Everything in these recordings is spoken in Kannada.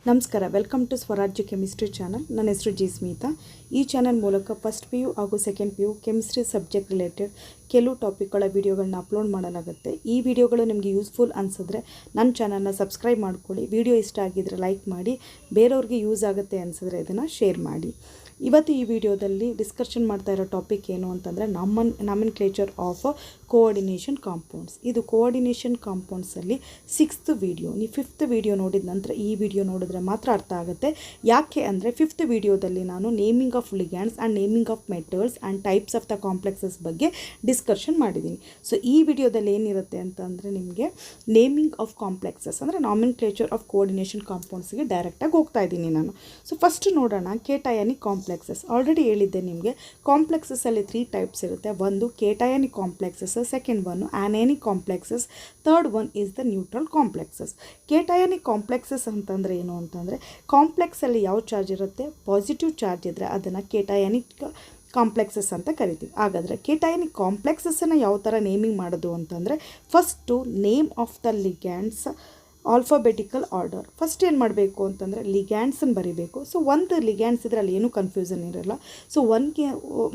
ನಮಸ್ಕಾರ, ವೆಲ್ಕಮ್ ಟು ಸ್ವರಾಜ್ಯ ಕೆಮಿಸ್ಟ್ರಿ ಚಾನಲ್. ನನ್ನ ಹೆಸರು ಜಿ ಸ್ಮಿತಾ. ಈ ಚಾನಲ್ ಮೂಲಕ ಫಸ್ಟ್ ಪಿ ಯು ಹಾಗೂ second P U chemistry subject related ಕೆಲವು ಟಾಪಿಕ್ಗಳ ವಿಡಿಯೋಗಳನ್ನ ಅಪ್ಲೋಡ್ ಮಾಡಲಾಗುತ್ತೆ. ಈ ವಿಡಿಯೋಗಳು ನಿಮಗೆ ಯೂಸ್ಫುಲ್ ಅನಿಸಿದ್ರೆ ನನ್ನ ಚಾನಲ್ನ ಸಬ್ಸ್ಕ್ರೈಬ್ ಮಾಡ್ಕೊಳ್ಳಿ. ವಿಡಿಯೋ ಇಷ್ಟ ಆಗಿದ್ದರೆ ಲೈಕ್ ಮಾಡಿ, ಬೇರೆಯವ್ರಿಗೆ ಯೂಸ್ ಆಗುತ್ತೆ ಅನಿಸಿದ್ರೆ ಇದನ್ನು ಶೇರ್ ಮಾಡಿ. ಇವತ್ತು ಈ ವಿಡಿಯೋದಲ್ಲಿ ಡಿಸ್ಕಷನ್ ಮಾಡ್ತಾ ಇರೋ ಟಾಪಿಕ್ ಏನು ಅಂತಂದರೆ ನಾಮಿನ್ಕ್ಲೇಚರ್ ಆಫ್ ಕೋಆರ್ಡಿನೇಷನ್ ಕಾಂಪೌಂಡ್ಸ್. ಇದು ಕೋಆರ್ಡಿನೇಷನ್ ಕಾಂಪೌಂಡ್ಸಲ್ಲಿ 6th ವಿಡಿಯೋ. ನೀವು 5th ವಿಡಿಯೋ ನೋಡಿದ ನಂತರ ಈ ವಿಡಿಯೋ ನೋಡಿದ್ರೆ ಮಾತ್ರ ಅರ್ಥ ಆಗುತ್ತೆ. ಯಾಕೆ ಅಂದರೆ 5th ವಿಡಿಯೋದಲ್ಲಿ ನಾನು naming of ligands and naming of metals and types of the complexes ಬಗ್ಗೆ ಡಿಸ್ಕಷನ್ ಮಾಡಿದ್ದೀನಿ. ಸೊ ಈ ವಿಡಿಯೋದಲ್ಲಿ ಏನಿರುತ್ತೆ ಅಂತಂದರೆ ನಿಮಗೆ ನೇಮಿಂಗ್ ಆಫ್ ಕಾಂಪ್ಲೆಕ್ಸಸ್ ಅಂದರೆ ನಾಮಿನ್ಕ್ಲೇಚರ್ ಆಫ್ ಕೋಆರ್ಡಿನೇಷನ್ ಕಾಂಪೌಂಡ್ಸ್ಗೆ ಡೈರೆಕ್ಟಾಗಿ ಹೋಗ್ತಾ ಇದ್ದೀನಿ ನಾನು. ಸೊ ಫಸ್ಟ್ ನೋಡೋಣ ಕೇಟಯಾನಿಕ್ ಕಾಂಪ್ಲೆಕ್ಸಸ್. ಆಲ್ರೆಡಿ ಹೇಳಿದ್ದೆ ನಿಮಗೆ, ಕಾಂಪ್ಲೆಕ್ಸಸ್ಸಲ್ಲಿ 3 ಟೈಪ್ಸ್ ಇರುತ್ತೆ. ಒಂದು ಕೇಟಯಾನಿಕ್ complexes, second one anionic complexes, third one is the neutral complexes. ಕೇಟಯಾನಿಕ್ complexes ಅಂತಂದರೆ ಏನು ಅಂತಂದರೆ, ಕಾಂಪ್ಲೆಕ್ಸಲ್ಲಿ ಯಾವ ಚಾರ್ಜ್ ಇರುತ್ತೆ, ಪಾಸಿಟಿವ್ ಚಾರ್ಜ್ ಇದ್ದರೆ ಅದನ್ನು ಕೇಟಯಾನಿಕ್ ಕಾಂಪ್ಲೆಕ್ಸಸ್ ಅಂತ ಕರಿತೀವಿ. ಹಾಗಾದರೆ ಕೇಟಯಾನಿಕ್ ಕಾಂಪ್ಲೆಕ್ಸಸ್ಸನ್ನು ಯಾವ ಥರ ನೇಮಿಂಗ್ ಮಾಡೋದು ಅಂತಂದರೆ, first name of the ligands alphabetical order. First ಏನು ಮಾಡಬೇಕು ಅಂತಂದರೆ ಲಿಗ್ಯಾಂಡ್ಸನ್ನು ಬರೀಬೇಕು. ಸೊ ಒಂದು ಲಿಗ್ಯಾಂಡ್ಸ್ ಇದ್ದರೆ ಅಲ್ಲಿ ಏನೂ ಕನ್ಫ್ಯೂಷನ್ ಇರೋಲ್ಲ. ಸೊ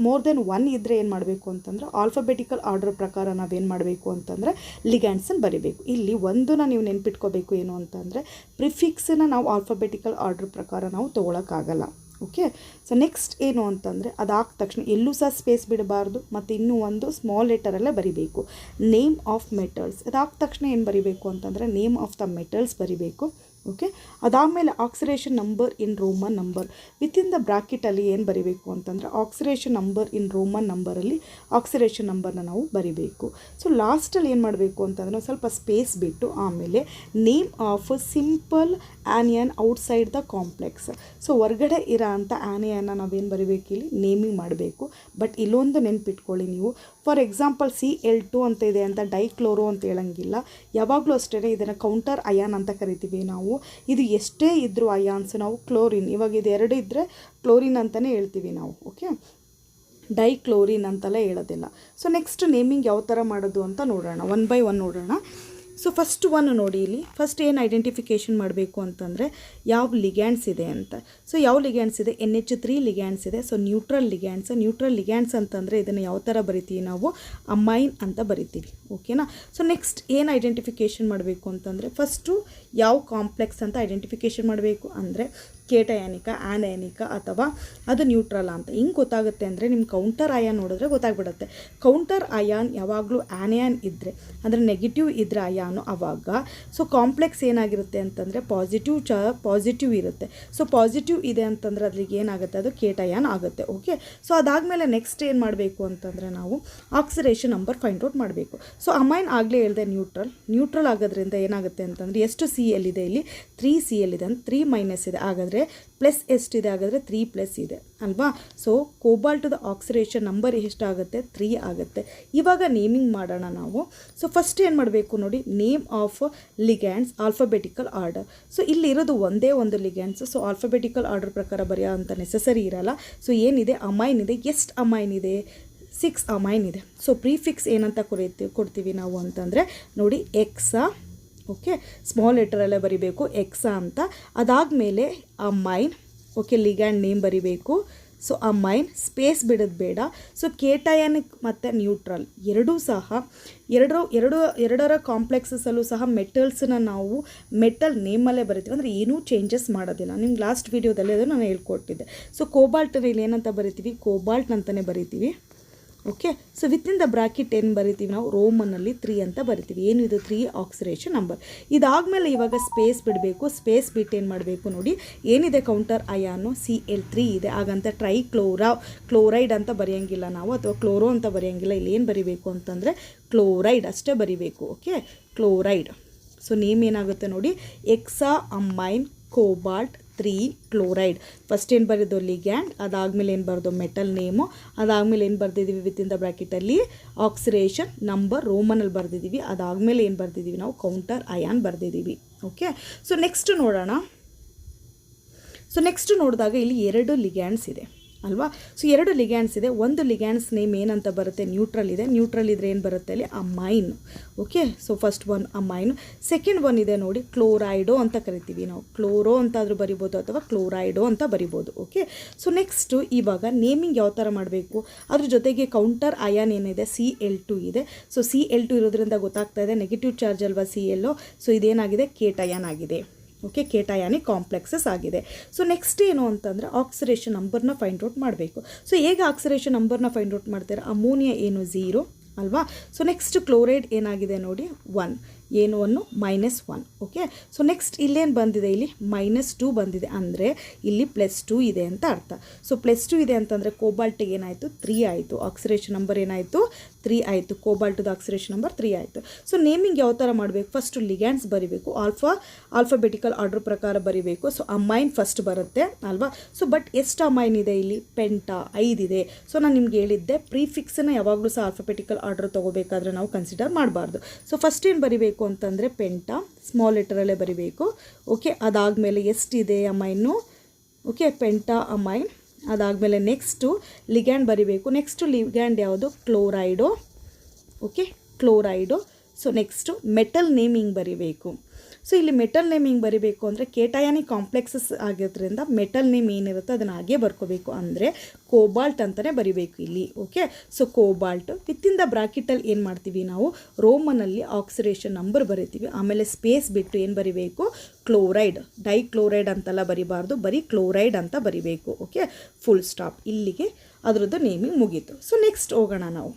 ಮೋರ್ ದೆನ್ ಒನ್ ಇದ್ದರೆ ಏನು ಮಾಡಬೇಕು ಅಂತಂದರೆ ಆಲ್ಫಾಬೆಟಿಕಲ್ ಆರ್ಡರ್ ಪ್ರಕಾರ ನಾವೇನು ಮಾಡಬೇಕು ಅಂತಂದರೆ ಲಿಗ್ಯಾಂಡ್ಸನ್ನು ಬರೀಬೇಕು. ಇಲ್ಲಿ ಒಂದನ್ನು ನೀವು ನೆನ್ಪಿಟ್ಕೋಬೇಕು, ಏನು ಅಂತಂದರೆ ಪ್ರಿಫಿಕ್ಸನ್ನು ನಾವು ಆಲ್ಫಾಬೆಟಿಕಲ್ ಆರ್ಡರ್ ಪ್ರಕಾರ ನಾವು ತೊಗೊಳಕ್ಕಾಗಲ್ಲ. ಓಕೆ. ಸೊ ನೆಕ್ಸ್ಟ್ ಏನು ಅಂತಂದರೆ ಅದಾದ ತಕ್ಷಣ ಎಲ್ಲೂ ಸಹ ಸ್ಪೇಸ್ ಬಿಡಬಾರ್ದು, ಮತ್ತು ಇನ್ನೂ ಒಂದು ಸ್ಮಾಲ್ ಲೆಟರಲ್ಲೇ ಬರಿಬೇಕು. ನೇಮ್ ಆಫ್ ಮೆಟಲ್ಸ್ ಅದಾದ ತಕ್ಷಣ ಏನು ಬರಿಬೇಕು ಅಂತಂದರೆ ನೇಮ್ ಆಫ್ ದ ಮೆಟಲ್ಸ್ ಬರಿಬೇಕು. ಓಕೆ. ಅದಾದಮೇಲೆ oxidation number in Roman number within the ಬ್ರಾಕೆಟಲ್ಲಿ ಏನು ಬರಿಬೇಕು ಅಂತಂದರೆ ಆಕ್ಸಿಡೇಷನ್ ನಂಬರ್ ಇನ್ ರೋಮನ್ ನಂಬರಲ್ಲಿ ಆಕ್ಸಿಡೇಷನ್ ನಂಬರ್ನ ನಾವು ಬರಿಬೇಕು. ಸೊ ಲಾಸ್ಟಲ್ಲಿ ಏನು ಮಾಡಬೇಕು ಅಂತಂದರೆ ಸ್ವಲ್ಪ ಸ್ಪೇಸ್ ಬಿಟ್ಟು ಆಮೇಲೆ name of simple onion outside the complex. So ಹೊರಗಡೆ ಇರೋ ಅಂಥ ಆನಿಯನ್ನ ನಾವೇನು ಬರಿಬೇಕು, ಇಲ್ಲಿ ನೇಮಿಂಗ್ ಮಾಡಬೇಕು. ಬಟ್ ಇಲ್ಲೊಂದು ನೆನ್ಪಿಟ್ಕೊಳ್ಳಿ ನೀವು, ಫಾರ್ ಎಕ್ಸಾಂಪಲ್ Cl2 ಅಂತ ಇದೆ ಅಂತ ಡೈಕ್ಲೋರೋ ಅಂತ ಹೇಳಂಗಿಲ್ಲ. ಯಾವಾಗಲೂ ಅಷ್ಟೇ ಇದನ್ನು ಕೌಂಟರ್ ಅಯಾನ್ ಅಂತ ಕರಿತೀವಿ ನಾವು. ಇದು ಎಷ್ಟೇ ಇದ್ದರೂ ಅಯಾನ್ಸ್ ನಾವು ಕ್ಲೋರಿನ್, ಇವಾಗ ಇದು 2 ಇದ್ದರೆ ಕ್ಲೋರಿನ್ ಅಂತಲೇ ಹೇಳ್ತೀವಿ ನಾವು. ಓಕೆ, ಡೈಕ್ಲೋರಿನ್ ಅಂತೆಲ್ಲ ಹೇಳೋದಿಲ್ಲ. ಸೊ ನೆಕ್ಸ್ಟ್ ನೇಮಿಂಗ್ ಯಾವ ಥರ ಮಾಡೋದು ಅಂತ ನೋಡೋಣ, ಒನ್ ಬೈ ಒನ್ ನೋಡೋಣ. ಸೊ ಫಸ್ಟ್ ಒನ್ ನೋಡಿ, ಇಲ್ಲಿ ಫಸ್ಟ್ ಏನು ಐಡೆಂಟಿಫಿಕೇಷನ್ ಮಾಡಬೇಕು ಅಂತಂದರೆ ಯಾವ ಲಿಗ್ಯಾಂಡ್ಸ್ ಇದೆ ಅಂತ. ಸೊ ಯಾವ ಲಿಗ್ಯಾಂಡ್ಸ್ ಇದೆ, NH3 ಲಿಗ್ಯಾಂಡ್ಸ್ ಇದೆ. ಸೊ ನ್ಯೂಟ್ರಲ್ ಲಿಗ್ಯಾಂಡ್ಸ್ ಅಂತಂದರೆ ಇದನ್ನು ಯಾವ ಥರ ಬರಿತೀವಿ ನಾವು, ಅಮೈನ್ ಅಂತ ಬರಿತೀವಿ. ಓಕೆನಾ. ಸೊ ನೆಕ್ಸ್ಟ್ ಏನು ಐಡೆಂಟಿಫಿಕೇಷನ್ ಮಾಡಬೇಕು ಅಂತಂದರೆ ಫಸ್ಟು ಯಾವ ಕಾಂಪ್ಲೆಕ್ಸ್ ಅಂತ ಐಡೆಂಟಿಫಿಕೇಷನ್ ಮಾಡಬೇಕು ಅಂದರೆ ಕೇಟಯಾನಿಕ, ಆನಯಾನಿಕ ಅಥವಾ ಅದು ನ್ಯೂಟ್ರಲ್ ಅಂತ. ಹಿಂಗೆ ಗೊತ್ತಾಗುತ್ತೆ ಅಂದರೆ ನಿಮ್ಮ ಕೌಂಟರ್ ಅಯಾನ್ ನೋಡಿದ್ರೆ ಗೊತ್ತಾಗ್ಬಿಡುತ್ತೆ. ಕೌಂಟರ್ ಅಯಾನ್ ಯಾವಾಗಲೂ ಆನಯಾನ್ ಇದ್ದರೆ ಅಂದರೆ ನೆಗೆಟಿವ್ ಇದ್ದರೆ ಅಯಾನು, ಆವಾಗ ಸೊ ಕಾಂಪ್ಲೆಕ್ಸ್ ಏನಾಗಿರುತ್ತೆ ಅಂತಂದರೆ ಪಾಸಿಟಿವ್ ಇರುತ್ತೆ. ಸೊ ಪಾಸಿಟಿವ್ ಇದೆ ಅಂತಂದರೆ ಅದ್ರಿಗೆ ಏನಾಗುತ್ತೆ, ಅದು ಕೇಟಯಾನ್ ಆಗುತ್ತೆ. ಓಕೆ. ಸೊ ಅದಾದಮೇಲೆ ನೆಕ್ಸ್ಟ್ ಏನು ಮಾಡಬೇಕು ಅಂತಂದರೆ ನಾವು ಆಕ್ಸಿಡೇಷನ್ ನಂಬರ್ ಫೈಂಡ್ ಔಟ್ ಮಾಡಬೇಕು. ಸೊ ಅಮೈನ್ ಆಗಲೇ ಹೇಳಿದೆ ನ್ಯೂಟ್ರಲ್ ಆಗೋದ್ರಿಂದ ಏನಾಗುತ್ತೆ ಅಂತಂದರೆ ಎಷ್ಟು Cl ಇದೆ, ಇಲ್ಲಿ 3 Cl ಇದೆ ಅಂತ 3 ಮೈನಸ್ ಇದೆ. ಹಾಗಾದರೆ ಪ್ಲಸ್ ಎಷ್ಟಿದೆ, ಹಾಗಾದರೆ 3 ಪ್ಲಸ್ ಇದೆ ಅಲ್ವಾ. ಸೊ ಕೋಬಾಲ್ಟದ ಆಕ್ಸಿಡೇಷನ್ ನಂಬರ್ ಎಷ್ಟಾಗುತ್ತೆ, 3 ಆಗುತ್ತೆ. ಇವಾಗ ನೇಮಿಂಗ್ ಮಾಡೋಣ ನಾವು. ಸೊ ಫಸ್ಟ್ ಏನು ಮಾಡಬೇಕು ನೋಡಿ, name of ligands alphabetical order. So ಇಲ್ಲಿರೋದು ಒಂದೇ ಒಂದು ಲಿಗ್ಯಾಂಡ್ಸ್. ಸೊ ಆಲ್ಫಾಬೆಟಿಕಲ್ ಆರ್ಡರ್ ಪ್ರಕಾರ ಬರೆಯೋ ಅಂತ ನೆಸಸರಿ ಇರಲ್ಲ. ಸೊ ಏನಿದೆ, ಅಮೈನ್ ಇದೆ. ಎಷ್ಟು ಅಮೈನ್ ಇದೆ, 6 ಅಮೈನ್ ಇದೆ. ಸೊ ಪ್ರಿಫಿಕ್ಸ್ ಏನಂತ ಕೊಡ್ತೀವಿ ನಾವು ಅಂತಂದರೆ ನೋಡಿ, ಎಕ್ಸಾ. ಓಕೆ, ಸ್ಮಾಲ್ ಲೆಟರಲ್ಲೇ ಬರಿಬೇಕು, ಎಕ್ಸಾ ಅಂತ. ಅದಾದಮೇಲೆ ಅಮೈನ್. ಓಕೆ, ಲಿಗ್ಯಾಂಡ್ ನೇಮ್ ಬರಿಬೇಕು. ಸೊ ಅಮೈನ್, ಸ್ಪೇಸ್ ಬಿಡೋದು ಬೇಡ. ಸೊ ಕೇಟಯಾನಿಕ್ ಮತ್ತು ನ್ಯೂಟ್ರಲ್ ಎರಡೂ ಸಹ ಎರಡರ ಕಾಂಪ್ಲೆಕ್ಸಸ್ಸಲ್ಲೂ ಸಹ ಮೆಟಲ್ಸನ್ನ ನಾವು ಮೆಟಲ್ ನೇಮಲ್ಲೇ ಬರಿತೀವಿ, ಅಂದರೆ ಏನೂ ಚೇಂಜಸ್ ಮಾಡೋದಿಲ್ಲ. ನಿಮ್ಗೆ ಲಾಸ್ಟ್ ವೀಡಿಯೋದಲ್ಲಿ ಅದು ನಾನು ಹೇಳ್ಕೊಟ್ಟಿದ್ದೆ. ಸೊ ಕೋಬಾಲ್ಟಲ್ಲಿ ಏನಂತ ಬರಿತೀವಿ, ಕೋಬಾಲ್ಟ್ ಅಂತಲೇ ಬರಿತೀವಿ. Okay. So within the bracket ಏನು ಬರಿತೀವಿ ನಾವು, ರೋಮನಲ್ಲಿ 3 ಅಂತ ಬರಿತೀವಿ. ಏನು ಇದು, 3 ಆಕ್ಸಿಡೇಷನ್ ನಂಬರ್. ಇದಾದಮೇಲೆ ಇವಾಗ ಸ್ಪೇಸ್ ಬಿಡಬೇಕು. ಸ್ಪೇಸ್ ಬಿಟ್ಟು ಏನು ಮಾಡಬೇಕು ನೋಡಿ, ಏನಿದೆ ಕೌಂಟರ್ ಅಯಾನು Cl3 ಇದೆ. ಹಾಗಂತ ಕ್ಲೋರೈಡ್ ಅಂತ ಬರೆಯೋಂಗಿಲ್ಲ ನಾವು, ಅಥವಾ ಕ್ಲೋರೋ ಅಂತ ಬರೆಯೋಂಗಿಲ್ಲ. ಇಲ್ಲಿ ಏನು ಬರಿಬೇಕು ಅಂತಂದರೆ ಕ್ಲೋರೈಡ್ ಅಷ್ಟೇ ಬರಿಬೇಕು. Okay, chloride. ಸೊ ನೇಮ್ ಏನಾಗುತ್ತೆ ನೋಡಿ, ಎಕ್ಸಾ ಅಮೈನ್ ಕೋಬಾಲ್ಟ್ 3 ಕ್ಲೋರೈಡ್. ಫಸ್ಟ್ ಏನು ಬರೆದು ಲಿಗ್ಯಾಂಡ್, ಅದಾದಮೇಲೆ ಏನು ಬರೆದು ಮೆಟಲ್ ನೇಮು, ಅದಾದಮೇಲೆ ಏನು ಬರೆದಿದ್ದೀವಿ ವಿತಿನ್ ದ ಬ್ರಾಕೆಟಲ್ಲಿ ಆಕ್ಸಿಡೇಷನ್ ನಂಬರ್ ರೋಮನಲ್ಲಿ ಬರೆದಿದ್ದೀವಿ. ಅದಾದಮೇಲೆ ಏನು ಬರೆದಿದ್ದೀವಿ ನಾವು, ಕೌಂಟರ್ ಅಯಾನ್ ಬರೆದಿದ್ದೀವಿ. ಓಕೆ. ಸೊ ನೆಕ್ಸ್ಟ್ ನೋಡೋಣ. ಸೊ ನೆಕ್ಸ್ಟ್ ನೋಡಿದಾಗ ಇಲ್ಲಿ 2 ಲಿಗ್ಯಾಂಡ್ಸ್ ಇದೆ. ಅಲ್ವಾ. ಸೊ 2 ಲಿಗ್ಯಾಂಡ್ಸ್ ಇದೆ. ಒಂದು ಲಿಗ್ಯಾಂಡ್ಸ್ ನೇಮ್ ಏನಂತ ಬರುತ್ತೆ, ನ್ಯೂಟ್ರಲ್ ಇದೆ. ನ್ಯೂಟ್ರಲ್ ಇದ್ರೆ ಏನು ಬರುತ್ತೆ ಅಲ್ಲಿ, amine. Okay, so first one amine. Second one ಇದೆ ನೋಡಿ, ಕ್ಲೋರೈಡೋ ಅಂತ ಕರಿತೀವಿ ನಾವು. ಕ್ಲೋರೋ ಅಂತಾದರೂ ಬರಿಬೋದು ಅಥವಾ ಕ್ಲೋರೈಡೋ ಅಂತ ಬರಿಬೋದು. ಓಕೆ, ಸೊ ನೆಕ್ಸ್ಟು ಇವಾಗ ನೇಮಿಂಗ್ ಯಾವ ಥರ ಮಾಡಬೇಕು, ಅದ್ರ ಜೊತೆಗೆ ಕೌಂಟರ್ ಅಯಾನ್ ಏನಿದೆ, Cl2 ಇದೆ. ಸೊ Cl2 ಇರೋದ್ರಿಂದ ಗೊತ್ತಾಗ್ತಾ ಇದೆ ನೆಗೆಟಿವ್ ಚಾರ್ಜ್ ಅಲ್ವಾ Cl. ಸೊ ಇದೇನಾಗಿದೆ, ಕೇಟಯಾನ್ ಆಗಿದೆ. ಓಕೆ, ಕೇಟಯಾನಿಕ್ ಕಾಂಪ್ಲೆಕ್ಸಸ್ ಆಗಿದೆ. ಸೊ ನೆಕ್ಸ್ಟ್ ಏನು ಅಂತಂದರೆ ಆಕ್ಸಿಡೇಷನ್ ನಂಬರ್ನ ಫೈಂಡ್ ಔಟ್ ಮಾಡಬೇಕು. ಸೊ ಹೇಗೆ ಆಕ್ಸಿಡೇಷನ್ ನಂಬರ್ನ ಫೈಂಡ್ ಔಟ್ ಮಾಡ್ತಾರೆ, ಅಮೋನಿಯಾ ಏನು 0 ಅಲ್ವಾ. ಸೊ ನೆಕ್ಸ್ಟ್ ಕ್ಲೋರೈಡ್ ಏನಾಗಿದೆ ನೋಡಿ 1, ಏನು -1. ಓಕೆ, ಸೊ ನೆಕ್ಸ್ಟ್ ಇಲ್ಲೇನು ಬಂದಿದೆ, ಇಲ್ಲಿ -2 ಬಂದಿದೆ, ಅಂದರೆ ಇಲ್ಲಿ +2 ಇದೆ ಅಂತ ಅರ್ಥ. ಸೊ +2 ಇದೆ ಅಂತಂದರೆ ಕೋಬಾಲ್ಟಿಗೆ ಏನಾಯಿತು, 3 ಆಯಿತು. ಆಕ್ಸಿಡೇಷನ್ ನಂಬರ್ ಏನಾಯಿತು, 3 ಆಯಿತು. ಕೋಬಾಲ್ಟದ ಆಕ್ಸಿಡೇಷನ್ ನಂಬರ್ 3 ಆಯಿತು. ಸೊ ನೇಮಿಂಗ್ ಯಾವ ಥರ ಮಾಡಬೇಕು, ಫಸ್ಟು ಲಿಗ್ಯಾಂಡ್ಸ್ ಬರಿಬೇಕು, ಆಲ್ಫಾಬೆಟಿಕಲ್ ಆರ್ಡರ್ ಪ್ರಕಾರ ಬರಿಬೇಕು. ಸೊ ಅಮೈನ್ ಫಸ್ಟ್ ಬರುತ್ತೆ ಅಲ್ವಾ. ಸೊ ಬಟ್ ಎಷ್ಟು ಅಮೈನ್ ಇದೆ ಇಲ್ಲಿ, ಪೆಂಟಾ 5 ಇದೆ. ಸೊ ನಾನು ನಿಮ್ಗೆ ಹೇಳಿದ್ದೆ ಪ್ರೀಫಿಕ್ಸನ್ನು ಯಾವಾಗಲೂ ಸಹ ಆಲ್ಫಾಬೆಟಿಕಲ್ ಆರ್ಡರ್ ತೊಗೋಬೇಕಾದ್ರೆ ನಾವು ಕನ್ಸಿಡರ್ ಮಾಡಬಾರ್ದು. ಸೊ ಫಸ್ಟ್ ಏನು ಬರಿಬೇಕು ಅಂತಂದರೆ ಪೆಂಟಾ ಸ್ಮಾಲ್ ಲೆಟರಲ್ಲೇ ಬರಿಬೇಕು. ಓಕೆ, ಅದಾದಮೇಲೆ ಎಷ್ಟಿದೆ ಅಮೈನು, ಓಕೆ ಪೆಂಟಾ ಅಮೈನ್. ಅದಾದಮೇಲೆ ನೆಕ್ಸ್ಟು ಲಿಗ್ಯಾಂಡ್ ಬರಿಬೇಕು. ನೆಕ್ಸ್ಟು ಲಿಗ್ಯಾಂಡ್ ಯಾವುದು, chlorido. Okay, chlorido. So next metal naming ಬರಿಬೇಕು. ಸೊ ಇಲ್ಲಿ ಮೆಟಲ್ ನೇಮಿಂಗ್ ಬರಿಬೇಕು ಅಂದರೆ ಕೇಟಯಾನಿಕ್ ಕಾಂಪ್ಲೆಕ್ಸಸ್ ಆಗಿರೋದ್ರಿಂದ ಮೆಟಲ್ ನೇಮ್ ಏನಿರುತ್ತೋ ಅದನ್ನು ಹಾಗೆ ಬರ್ಕೋಬೇಕು, ಅಂದರೆ ಕೋಬಾಲ್ಟ್ ಅಂತಲೇ ಬರಿಬೇಕು ಇಲ್ಲಿ. Okay, so cobalt within the ಬ್ರಾಕೆಟಲ್ಲಿ ಏನು ಮಾಡ್ತೀವಿ ನಾವು, ರೋಮನಲ್ಲಿ ಆಕ್ಸಿಡೇಷನ್ ನಂಬರ್ ಬರಿತೀವಿ. ಆಮೇಲೆ ಸ್ಪೇಸ್ ಬಿಟ್ಟು ಏನು ಬರಿಬೇಕು, ಕ್ಲೋರೈಡ್. ಡೈಕ್ಲೋರೈಡ್ ಅಂತೆಲ್ಲ ಬರಿಬಾರ್ದು, ಬರೀ ಕ್ಲೋರೈಡ್ ಅಂತ ಬರಿಬೇಕು. Okay, full stop. ಇಲ್ಲಿಗೆ ಅದರದ್ದು ನೇಮಿಂಗ್ ಮುಗೀತು. ಸೊ ನೆಕ್ಸ್ಟ್ ಹೋಗೋಣ ನಾವು.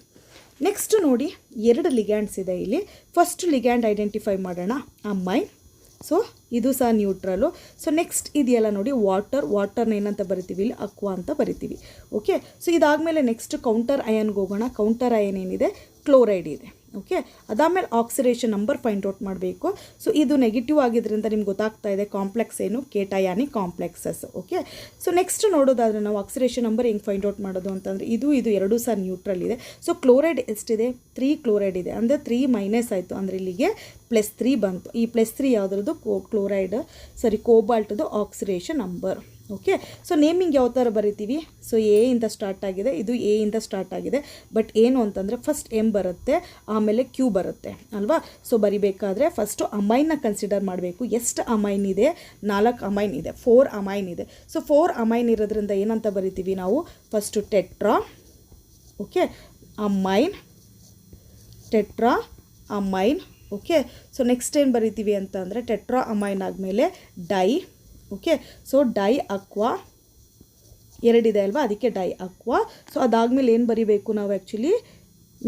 ನೆಕ್ಸ್ಟ್ ನೋಡಿ 2 ಲಿಗ್ಯಾಂಡ್ಸ್ ಇದೆ ಇಲ್ಲಿ. ಫಸ್ಟ್ ಲಿಗ್ಯಾಂಡ್ ಐಡೆಂಟಿಫೈ ಮಾಡೋಣ, ಅಮೈನ್. ಸೊ ಇದು ಸಹ ನ್ಯೂಟ್ರಲು. ಸೊ ನೆಕ್ಸ್ಟ್ ಇದೆಯಲ್ಲ ನೋಡಿ ವಾಟರ್ನ ಏನಂತ ಬರಿತೀವಿ ಇಲ್ಲಿ, ಅಕ್ವಾ ಅಂತ ಬರಿತೀವಿ. ಓಕೆ, ಸೊ ಇದಾದಮೇಲೆ ನೆಕ್ಸ್ಟ್ ಕೌಂಟರ್ ಅಯನ್ಗೆ ಹೋಗೋಣ. ಕೌಂಟರ್ ಅಯನ್ ಏನಿದೆ, ಕ್ಲೋರೈಡ್ ಇದೆ. ಓಕೆ, ಅದಾದಮೇಲೆ ಆಕ್ಸಿಡೇಷನ್ ನಂಬರ್ ಫೈಂಡ್ ಔಟ್ ಮಾಡಬೇಕು. ಸೊ ಇದು ನೆಗೆಟಿವ್ ಆಗಿದ್ದರಿಂದ ನಿಮ್ಗೆ ಗೊತ್ತಾಗ್ತಾ ಇದೆ ಕಾಂಪ್ಲೆಕ್ಸ್ ಏನು, ಕೇಟಯಾನಿಕ್ ಕಾಂಪ್ಲೆಕ್ಸಸ್. ಓಕೆ, ಸೊ ನೆಕ್ಸ್ಟ್ ನೋಡೋದಾದರೆ ನಾವು ಆಕ್ಸಿಡೇಷನ್ ನಂಬರ್ ಹೆಂಗೆ ಫೈಂಡ್ ಔಟ್ ಮಾಡೋದು ಅಂತಂದರೆ ಇದು ಎರಡೂ ಸಹ ನ್ಯೂಟ್ರಲ್ ಇದೆ. ಸೊ ಕ್ಲೋರೈಡ್ ಎಷ್ಟಿದೆ, 3 ಕ್ಲೋರೈಡ್ ಇದೆ, ಅಂದರೆ 3 ಮೈನಸ್ ಆಯಿತು, ಅಂದರೆ ಇಲ್ಲಿಗೆ +3 ಬಂತು. ಈ +3 ಯಾವುದ್ರದ್ದು, ಕೋಬಾಲ್ಟ್ದು oxidation number. Okay, so naming ಯಾವ ಥರ ಬರಿತೀವಿ, ಸೊ ಎ ಇಂದ ಸ್ಟಾರ್ಟ್ ಆಗಿದೆ, ಇದು ಎ ಇಂದ ಸ್ಟಾರ್ಟ್ ಆಗಿದೆ. ಬಟ್ ಏನು ಅಂತಂದರೆ ಫಸ್ಟ್ ಎಮ್ ಬರುತ್ತೆ, ಆಮೇಲೆ ಕ್ಯೂ ಬರುತ್ತೆ ಅಲ್ವಾ. ಸೊ ಬರಿಬೇಕಾದ್ರೆ ಫಸ್ಟು ಅಮೈನ್ನ ಕನ್ಸಿಡರ್ ಮಾಡಬೇಕು. ಎಷ್ಟು ಅಮೈನ್ ಇದೆ, 4 ಅಮೈನ್ ಇದೆ, 4 ಅಮೈನ್ ಇದೆ. ಸೊ 4 ಅಮೈನ್ ಇರೋದ್ರಿಂದ ಏನಂತ ಬರಿತೀವಿ ನಾವು, first tetra. Okay, amine, tetra amine. Okay, so next ಏನು ಬರಿತೀವಿ ಅಂತ ಅಂದರೆ ಟೆಟ್ರಾ ಅಮೈನ್ ಆದಮೇಲೆ di. Okay, so di aqua 2 ಇದೆ ಅಲ್ವಾ, ಅದಕ್ಕೆ ಡೈ ಅಕ್ವಾ. ಸೊ ಅದಾದಮೇಲೆ ಏನು ಬರಿಬೇಕು ನಾವು, ಆ್ಯಕ್ಚುಲಿ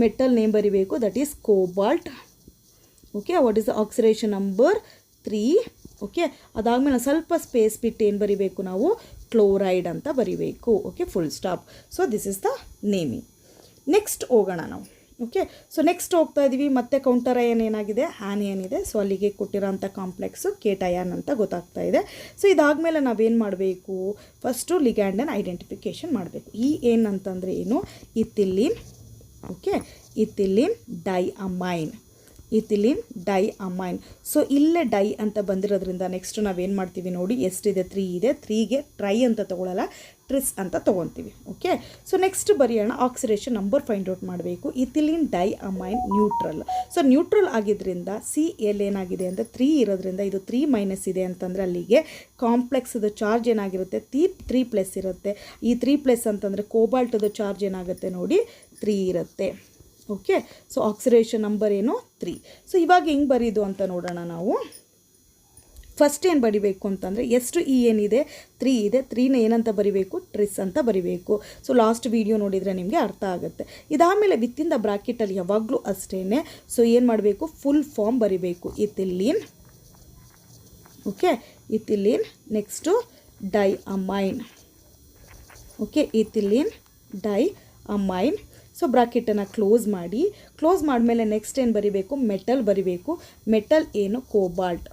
ಮೆಟಲ್ ನೇಮ್ ಬರಿಬೇಕು, that is cobalt. Okay, what is the oxidation number 3. Okay, ಅದಾದಮೇಲೆ ಸ್ವಲ್ಪ ಸ್ಪೇಸ್ ಬಿಟ್ಟು ಏನು ಬರಿಬೇಕು ನಾವು, ಕ್ಲೋರೈಡ್ ಅಂತ ಬರಿಬೇಕು. Okay, full stop. So this is the naming. Next ಹೋಗೋಣ ನಾವು. ಓಕೆ, ಸೊ ನೆಕ್ಸ್ಟ್ ಹೋಗ್ತಾ ಇದ್ದೀವಿ. ಮತ್ತೆ ಕೌಂಟರ್ ಅಯನ್ ಏನಾಗಿದೆ, ಆ್ಯನಿಯನ್ ಇದೆ. ಸೊ ಅಲ್ಲಿಗೆ ಕೊಟ್ಟಿರೋಂಥ ಕಾಂಪ್ಲೆಕ್ಸು ಕೇಟಯಾನ್ ಅಂತ ಗೊತ್ತಾಗ್ತಾ ಇದೆ. ಸೊ ಇದಾದಮೇಲೆ ನಾವೇನು ಮಾಡಬೇಕು, ಫಸ್ಟು ಲಿಗ್ಯಾಂಡನ್ನು ಐಡೆಂಟಿಫಿಕೇಷನ್ ಮಾಡಬೇಕು. ಏನಂತಂದರೆ ಏನು, ethylene. Okay, ethylene di amine, ethylene di amine. So ಇಲ್ಲೇ ಡೈ ಅಂತ ಬಂದಿರೋದ್ರಿಂದ ನೆಕ್ಸ್ಟ್ ನಾವೇನು ಮಾಡ್ತೀವಿ ನೋಡಿ, ಎಷ್ಟಿದೆ, 3 ಇದೆ, 3ಗೆ ಟ್ರೈ ಅಂತ ತೊಗೊಳ್ಳಲ್ಲ, ಟ್ರಿಸ್ ಅಂತ ತೊಗೊತೀವಿ. ಓಕೆ, ಸೊ ನೆಕ್ಸ್ಟ್ ಬರೆಯೋಣ, ಆಕ್ಸಿಡೇಷನ್ ನಂಬರ್ ಫೈಂಡ್ ಔಟ್ ಮಾಡಬೇಕು. Ethylene di amine neutral. So neutral ಆಗಿದ್ದರಿಂದ Cl ಏನಾಗಿದೆ ಅಂದರೆ 3 ಇರೋದ್ರಿಂದ ಇದು 3 ಮೈನಸ್ ಇದೆ ಅಂತಂದರೆ ಅಲ್ಲಿಗೆ ಕಾಂಪ್ಲೆಕ್ಸ್ದು ಚಾರ್ಜ್ ಏನಾಗಿರುತ್ತೆ, 3+ ಇರುತ್ತೆ. ಈ 3+ ಅಂತಂದರೆ ಕೋಬಾಲ್ಟ್ದು ಚಾರ್ಜ್ ಏನಾಗುತ್ತೆ ನೋಡಿ, 3 ಇರುತ್ತೆ. ಓಕೆ, ಸೊ ಆಕ್ಸಿಡೇಷನ್ ನಂಬರ್ ಏನು, 3. ಸೊ ಇವಾಗ ಹೆಂಗೆ ಬರೀದು ಅಂತ ನೋಡೋಣ ನಾವು. ಫಸ್ಟ್ ಏನು ಬರಿಬೇಕು ಅಂತಂದರೆ ಎಷ್ಟು ಏನಿದೆ, 3 ಇದೆ, 3ನ ಏನಂತ ಬರಿಬೇಕು, ಟ್ರಿಸ್ ಅಂತ ಬರಿಬೇಕು. ಸೊ ಲಾಸ್ಟ್ ವಿಡಿಯೋ ನೋಡಿದರೆ ನಿಮಗೆ ಅರ್ಥ ಆಗುತ್ತೆ. ಇದಾದಮೇಲೆ ವಿತಿನ್ ದ ಬ್ರಾಕೆಟಲ್ಲಿ ಯಾವಾಗಲೂ ಅಷ್ಟೇ. ಸೊ ಏನು ಮಾಡಬೇಕು, ಫುಲ್ ಫಾರ್ಮ್ ಬರಿಬೇಕು, ethylene. Okay, ethylene. Next di amine. Okay, ethylene di amine. So ಬ್ರಾಕೆಟನ್ನು ಕ್ಲೋಸ್ ಮಾಡಿ, ಕ್ಲೋಸ್ ಮಾಡಿದ್ಮೇಲೆ ನೆಕ್ಸ್ಟ್ ಏನು ಬರಿಬೇಕು, ಮೆಟಲ್ ಬರಿಬೇಕು. ಮೆಟಲ್ ಏನು, ಕೋಬಾಲ್ಟ್.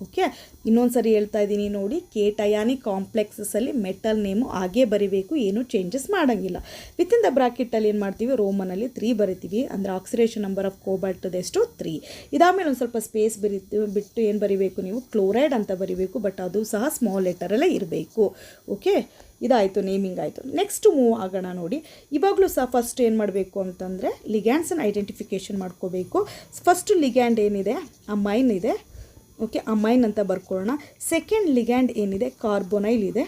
ಓಕೆ, ಇನ್ನೊಂದು ಸರಿ ಹೇಳ್ತಾ ಇದ್ದೀನಿ ನೋಡಿ, ಕೇಟಯಾನಿಕ್ ಕಾಂಪ್ಲೆಕ್ಸಸ್ಸಲ್ಲಿ ಮೆಟಲ್ ನೇಮು ಹಾಗೇ ಬರಿಬೇಕು, ಏನು ಚೇಂಜಸ್ ಮಾಡೋಂಗಿಲ್ಲ. ವಿತಿನ್ ದ ಬ್ರಾಕೆಟಲ್ಲಿ ಏನು ಮಾಡ್ತೀವಿ, ರೋಮನಲ್ಲಿ 3 ಬರಿತೀವಿ, ಅಂದರೆ ಆಕ್ಸಿಡೇಷನ್ ನಂಬರ್ ಆಫ್ ಕೋಬಾಲ್ಟ್ ಎಷ್ಟು 3. ಇದಾದಮೇಲೆ ಒಂದು ಸ್ವಲ್ಪ ಸ್ಪೇಸ್ ಬಿಟ್ಟು ಏನು ಬರಿಬೇಕು ನೀವು, ಕ್ಲೋರೈಡ್ ಅಂತ ಬರಿಬೇಕು, ಬಟ್ ಅದು ಸಹ ಸ್ಮಾಲ್ ಲೆಟರಲ್ಲೇ ಇರಬೇಕು. ಓಕೆ, ಇದಾಯಿತು, ನೇಮಿಂಗ್ ಆಯಿತು. ನೆಕ್ಸ್ಟ್ ಮೂವ್ ಆಗೋಣ ನೋಡಿ. ಇವಾಗಲೂ ಸಹ ಫಸ್ಟ್ ಏನು ಮಾಡಬೇಕು ಅಂತಂದರೆ ಲಿಗ್ಯಾಂಡ್ಸನ್ನು ಐಡೆಂಟಿಫಿಕೇಷನ್ ಮಾಡ್ಕೋಬೇಕು. ಫಸ್ಟ್ ಲಿಗ್ಯಾಂಡ್ ಏನಿದೆ, ಅಮೈನ್ ಇದೆ. ಓಕೆ, ಅಮೈನ್ ಅಂತ ಬರ್ಕೊಳ್ಳೋಣ. ಸೆಕೆಂಡ್ ಲಿಗ್ಯಾಂಡ್ ಏನಿದೆ, ಕಾರ್ಬೋನೈಲ್ ಇದೆ.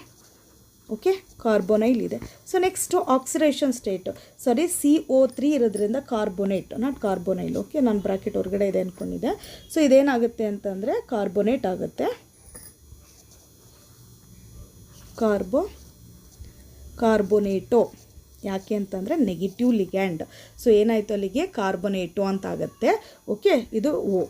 ಓಕೆ, ಕಾರ್ಬೋನೈಲ್ ಇದೆ. ಸೊ ನೆಕ್ಸ್ಟು ಆಕ್ಸಿಡೇಷನ್ ಸ್ಟೇಟ್, ಸಾರಿ CO3 ಇರೋದ್ರಿಂದ ಕಾರ್ಬೋನೇಟ್, ನಾಟ್ ಕಾರ್ಬೋನೈಲ್. ಓಕೆ, ನಾನು ಬ್ರಾಕೆಟ್ ಹೊರಗಡೆ ಇದೆ ಅಂದ್ಕೊಂಡಿದ್ದೆ. ಸೊ ಇದೇನಾಗುತ್ತೆ ಅಂತಂದರೆ ಕಾರ್ಬೋನೇಟ್ ಆಗುತ್ತೆ, ಕಾರ್ಬೋನೇಟೋ. ಯಾಕೆ ಅಂತಂದರೆ ನೆಗೆಟಿವ್ ಲಿಗ್ಯಾಂಡ್. ಸೊ ಏನಾಯಿತು ಅಲ್ಲಿಗೆ, ಕಾರ್ಬೋನೇಟೋ ಅಂತ ಆಗುತ್ತೆ. ಓಕೆ, ಇದು ಓ.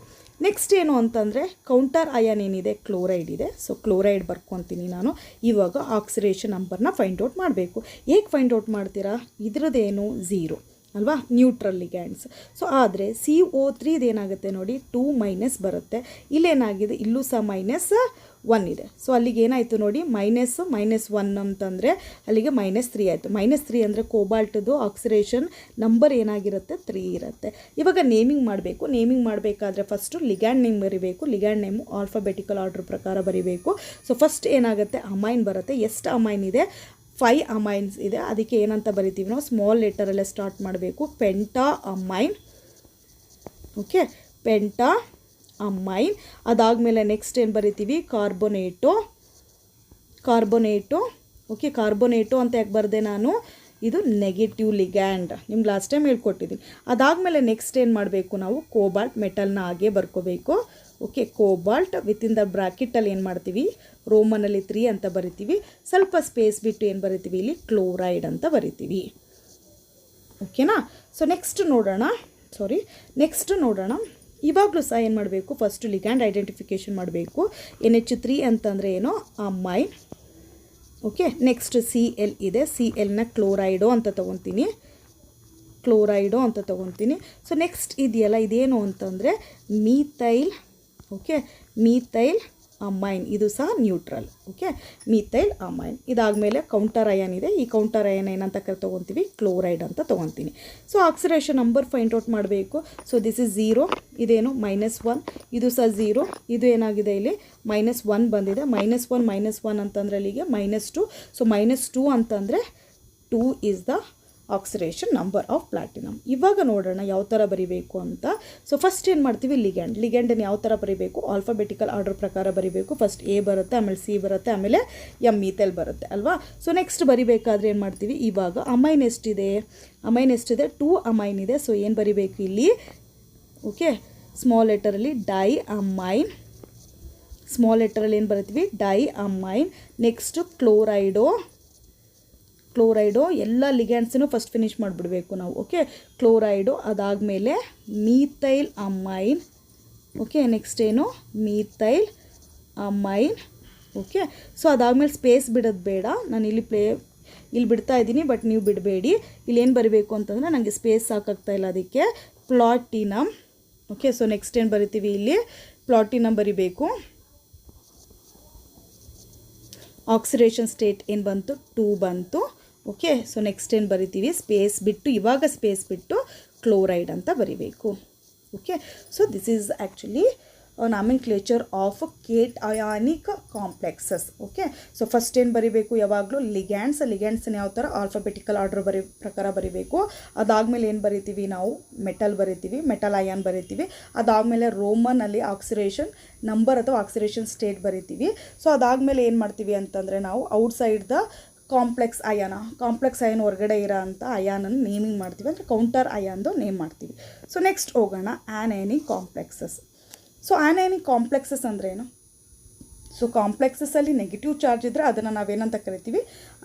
ನೆಕ್ಸ್ಟ್ ಏನು ಅಂತಂದರೆ ಕೌಂಟರ್ ಅಯಾನ್ ಏನಿದೆ, ಕ್ಲೋರೈಡ್ ಇದೆ. ಸೊ ಕ್ಲೋರೈಡ್ ಬರ್ಕೊತೀನಿ ನಾನು. ಇವಾಗ ಆಕ್ಸಿಡೇಷನ್ ನಂಬರ್ನ ಫೈಂಡ್ ಔಟ್ ಮಾಡಬೇಕು. ಹೇಗೆ ಫೈಂಡ್ ಔಟ್ ಮಾಡ್ತೀರಾ, ಇದ್ರದ್ದೇನು 0 ಅಲ್ವಾ, ನ್ಯೂಟ್ರಲ್ ಲಿಗ್ಯಾಂಡ್ಸ್. ಸೊ ಆದರೆ CO3 ಏನಾಗುತ್ತೆ ನೋಡಿ, 2 ಬರುತ್ತೆ. ಇಲ್ಲೇನಾಗಿದೆ, ಇಲ್ಲೂ ಸಹ -1 ಇದೆ. ಸೊ ಅಲ್ಲಿಗೆ ಏನಾಯಿತು ನೋಡಿ, -1 ಅಂತಂದರೆ ಅಲ್ಲಿಗೆ -3 ಆಯಿತು. -3 ಅಂದರೆ ಕೋಬಾಲ್ಟ್ದು ಆಕ್ಸಿಡೇಷನ್ ನಂಬರ್ ಏನಾಗಿರುತ್ತೆ, 3 ಇರುತ್ತೆ. ಇವಾಗ ನೇಮಿಂಗ್ ಮಾಡಬೇಕು. ನೇಮಿಂಗ್ ಮಾಡಬೇಕಾದ್ರೆ ಫಸ್ಟು ಲಿಗ್ಯಾಂಡ್ ನೇಮ್ ಬರಿಬೇಕು. ಲಿಗ್ಯಾಂಡ್ ನೇಮು ಆಲ್ಫಾಬೆಟಿಕಲ್ ಆರ್ಡರ್ ಪ್ರಕಾರ ಬರಿಬೇಕು. ಸೊ ಫಸ್ಟ್ ಏನಾಗುತ್ತೆ, ಅಮೈನ್ ಬರುತ್ತೆ. ಎಷ್ಟು ಅಮೈನ್ ಇದೆ, 5 ಅಮೈನ್ಸ್ ಇದೆ. ಅದಕ್ಕೆ ಏನಂತ ಬರಿತೀವಿ ನಾವು, ಸ್ಮಾಲ್ ಲೆಟರಲ್ಲೇ ಸ್ಟಾರ್ಟ್ ಮಾಡಬೇಕು, ಪೆಂಟಾ ಅಮೈನ್. Okay, penta amine. ಅದಾದಮೇಲೆ ನೆಕ್ಸ್ಟ್ ಏನು ಬರಿತೀವಿ, ಕಾರ್ಬೋನೇಟೋ. ಓಕೆ, ಕಾರ್ಬೋನೇಟೋ ಅಂತ ಯಾಕೆ ಬರೆದೆ ನಾನು, ಇದು ನೆಗೆಟಿವ್ ಲಿಗ್ಯಾಂಡ್, ನಿಮ್ಗೆ ಲಾಸ್ಟ್ ಟೈಮ್ ಹೇಳ್ಕೊಟ್ಟಿದ್ದೀನಿ. ಅದಾದಮೇಲೆ ನೆಕ್ಸ್ಟ್ ಏನು ಮಾಡಬೇಕು ನಾವು, ಕೋಬಾಲ್ಟ್ ಮೆಟಲ್ನ ಹಾಗೆ ಬರ್ಕೋಬೇಕು. ಓಕೆ, ಕೋಬಾಲ್ಟ್ ವಿತಿನ್ ದ ಬ್ರಾಕೆಟಲ್ಲಿ ಏನು ಮಾಡ್ತೀವಿ, ರೋಮನಲ್ಲಿ 3 ಅಂತ ಬರಿತೀವಿ. ಸ್ವಲ್ಪ ಸ್ಪೇಸ್ ಬಿಟ್ಟು ಏನು ಬರಿತೀವಿ, ಇಲ್ಲಿ ಕ್ಲೋರೈಡ್ ಅಂತ ಬರಿತೀವಿ. ಓಕೆನಾ. ಸೊ ನೆಕ್ಸ್ಟ್ ನೋಡೋಣ. ಇವಾಗಲೂ ಸಹ ಏನು ಮಾಡಬೇಕು, ಫಸ್ಟು ಲಿಗ್ಯಾಂಡ್ ಐಡೆಂಟಿಫಿಕೇಷನ್ ಮಾಡಬೇಕು. NH3 ಅಂತಂದರೆ ಏನು, ಅಮೈನ್. ಓಕೆ, ನೆಕ್ಸ್ಟ್ Cl ಇದೆ. Clನ ಕ್ಲೋರೈಡೋ ಅಂತ ತೊಗೊತೀನಿ. ಸೊ ನೆಕ್ಸ್ಟ್ ಇದೆಯಲ್ಲ, ಇದೇನು ಅಂತಂದರೆ ಮೀಥೈಲ್. ಓಕೆ, ಮೀಥೈಲ್ ಅಮೈನ್, ಇದು ಸಹ ನ್ಯೂಟ್ರಲ್. Okay, methyl amine. ಇದಾದಮೇಲೆ ಕೌಂಟರ್ ಅಯಾನ್ ಇದೆ. ಈ ಕೌಂಟರ್ ಅಯಾನ್ ಏನಂತ ತೊಗೊತೀವಿ, ಕ್ಲೋರೈಡ್ ಅಂತ ತೊಗೊತೀನಿ. So oxidation number find out ಮಾಡಬೇಕು. ಸೊ ದಿಸ್ ಇಸ್ 0, ಇದೇನು -1, ಇದು ಸಹ 0, ಇದು ಏನಾಗಿದೆ ಇಲ್ಲಿ -1 ಬಂದಿದೆ. -1 ಅಂತಂದರೆ ಅಲ್ಲಿಗೆ -2. ಸೊ -2 ಅಂತಂದರೆ 2 is the oxidation number of platinum. ಇವಾಗ ನೋಡೋಣ ಯಾವ ಥರ ಬರಿಬೇಕು ಅಂತ. ಸೊ ಫಸ್ಟ್ ಏನು ಮಾಡ್ತೀವಿ, ಲಿಗ್ಯಾಂಡನ್ನು ಯಾವ ಥರ ಬರಿಬೇಕು, ಆಲ್ಫಾಬೆಟಿಕಲ್ ಆರ್ಡರ್ ಪ್ರಕಾರ ಬರಿಬೇಕು. ಫಸ್ಟ್ A ಬರುತ್ತೆ, ಆಮೇಲೆ C ಬರುತ್ತೆ, ಆಮೇಲೆ M ಮೀಥೈಲ್ ಬರುತ್ತೆ ಅಲ್ವಾ. ಸೊ ನೆಕ್ಸ್ಟ್ ಬರಿಬೇಕಾದ್ರೆ ಏನು ಮಾಡ್ತೀವಿ, ಇವಾಗ ಅಮೈನ್ ಎಷ್ಟಿದೆ, 2 ಅಮೈನ್ ಇದೆ. ಸೊ ಏನು ಬರಿಬೇಕು ಇಲ್ಲಿ, ಓಕೆ, ಸ್ಮಾಲ್ ಲೆಟರಲ್ಲಿ ಡೈ ಅಮೈನ್. ಸ್ಮಾಲ್ ಲೆಟರಲ್ಲಿ ಏನು ಬರಿತೀವಿ, ಡೈ ಅಮೈನ್. ನೆಕ್ಸ್ಟು ಕ್ಲೋರೈಡೋ. ಎಲ್ಲ ಲಿಗ್ಯಾಂಡ್ಸನ್ನು ಫಸ್ಟ್ ಫಿನಿಷ್ ಮಾಡಿಬಿಡಬೇಕು ನಾವು. Okay, chloride. ಅದಾದಮೇಲೆ ಮೀಥೈಲ್ ಅಮೈನ್. ಓಕೆ, ನೆಕ್ಸ್ಟ್ ಏನು, ಮೀಥೈಲ್ ಅಮೈನ್. ಓಕೆ, ಸೊ ಅದಾದಮೇಲೆ ಸ್ಪೇಸ್ ಬಿಡೋದು ಬೇಡ, ನಾನು ಇಲ್ಲಿ ಬಿಡ್ತಾ ಇದ್ದೀನಿ, ಬಟ್ ನೀವು ಬಿಡಬೇಡಿ. ಇಲ್ಲಿ ಏನು ಬರೀಬೇಕು ಅಂತಂದರೆ ನನಗೆ ಸ್ಪೇಸ್ ಸಾಕಾಗ್ತಾ ಇಲ್ಲ, ಅದಕ್ಕೆ ಪ್ಲಾಟಿನಮ್. ಓಕೆ, ಸೊ ನೆಕ್ಸ್ಟ್ ಏನು ಬರಿತೀವಿ, ಇಲ್ಲಿ ಪ್ಲಾಟಿನಮ್ ಬರಿಬೇಕು. ಆಕ್ಸಿಡೇಷನ್ ಸ್ಟೇಟ್ ಏನು ಬಂತು, 2 ಬಂತು. ಓಕೆ, ಸೊ ನೆಕ್ಸ್ಟ್ ಏನು ಬರಿತೀವಿ, ಇವಾಗ ಸ್ಪೇಸ್ ಬಿಟ್ಟು ಕ್ಲೋರೈಡ್ ಅಂತ ಬರಿಬೇಕು. Okay, so this is actually nomenclature of cationic complexes. Okay, so first ಏನು ಬರಿಬೇಕು, ಯಾವಾಗಲೂ ಲಿಗ್ಯಾಂಡ್ಸನ್ನ ಯಾವ ಥರ ಆಲ್ಫಾಬೆಟಿಕಲ್ ಆರ್ಡರ್ ಪ್ರಕಾರ ಬರಿಬೇಕು. ಅದಾದಮೇಲೆ ಏನು ಬರಿತೀವಿ ನಾವು, ಮೆಟಲ್ ಅಯಾನ್ ಬರಿತೀವಿ. ಅದಾದಮೇಲೆ ರೋಮನಲ್ಲಿ ಆಕ್ಸಿಡೇಷನ್ ನಂಬರ್ ಅಥವಾ ಆಕ್ಸಿಡೇಷನ್ ಸ್ಟೇಟ್ ಬರಿತೀವಿ. ಸೊ ಅದಾದಮೇಲೆ ಏನು ಮಾಡ್ತೀವಿ ಅಂತಂದರೆ ನಾವು ಔಟ್ಸೈಡ್ ದ ಕಾಂಪ್ಲೆಕ್ಸ್ ಅಯಾನ್ ಹೊರಗಡೆ ಇರೋ ಅಂಥ ಅಯಾನನ್ನು ನೇಮಿಂಗ್ ಮಾಡ್ತೀವಿ, ಅಂದರೆ ಕೌಂಟರ್ ಅಯಾನ್ದು ನೇಮ್ ಮಾಡ್ತೀವಿ. ಸೊ ನೆಕ್ಸ್ಟ್ ಹೋಗೋಣ, anionic complexes. So anionic complexes ಅಂದರೆ ಏನು, ಸೊ ಕಾಂಪ್ಲೆಕ್ಸಸ್ಸಲ್ಲಿ ನೆಗೆಟಿವ್ ಚಾರ್ಜ್ ಇದ್ದರೆ ಅದನ್ನು ನಾವೇನಂತ ಕರಿತೀವಿ,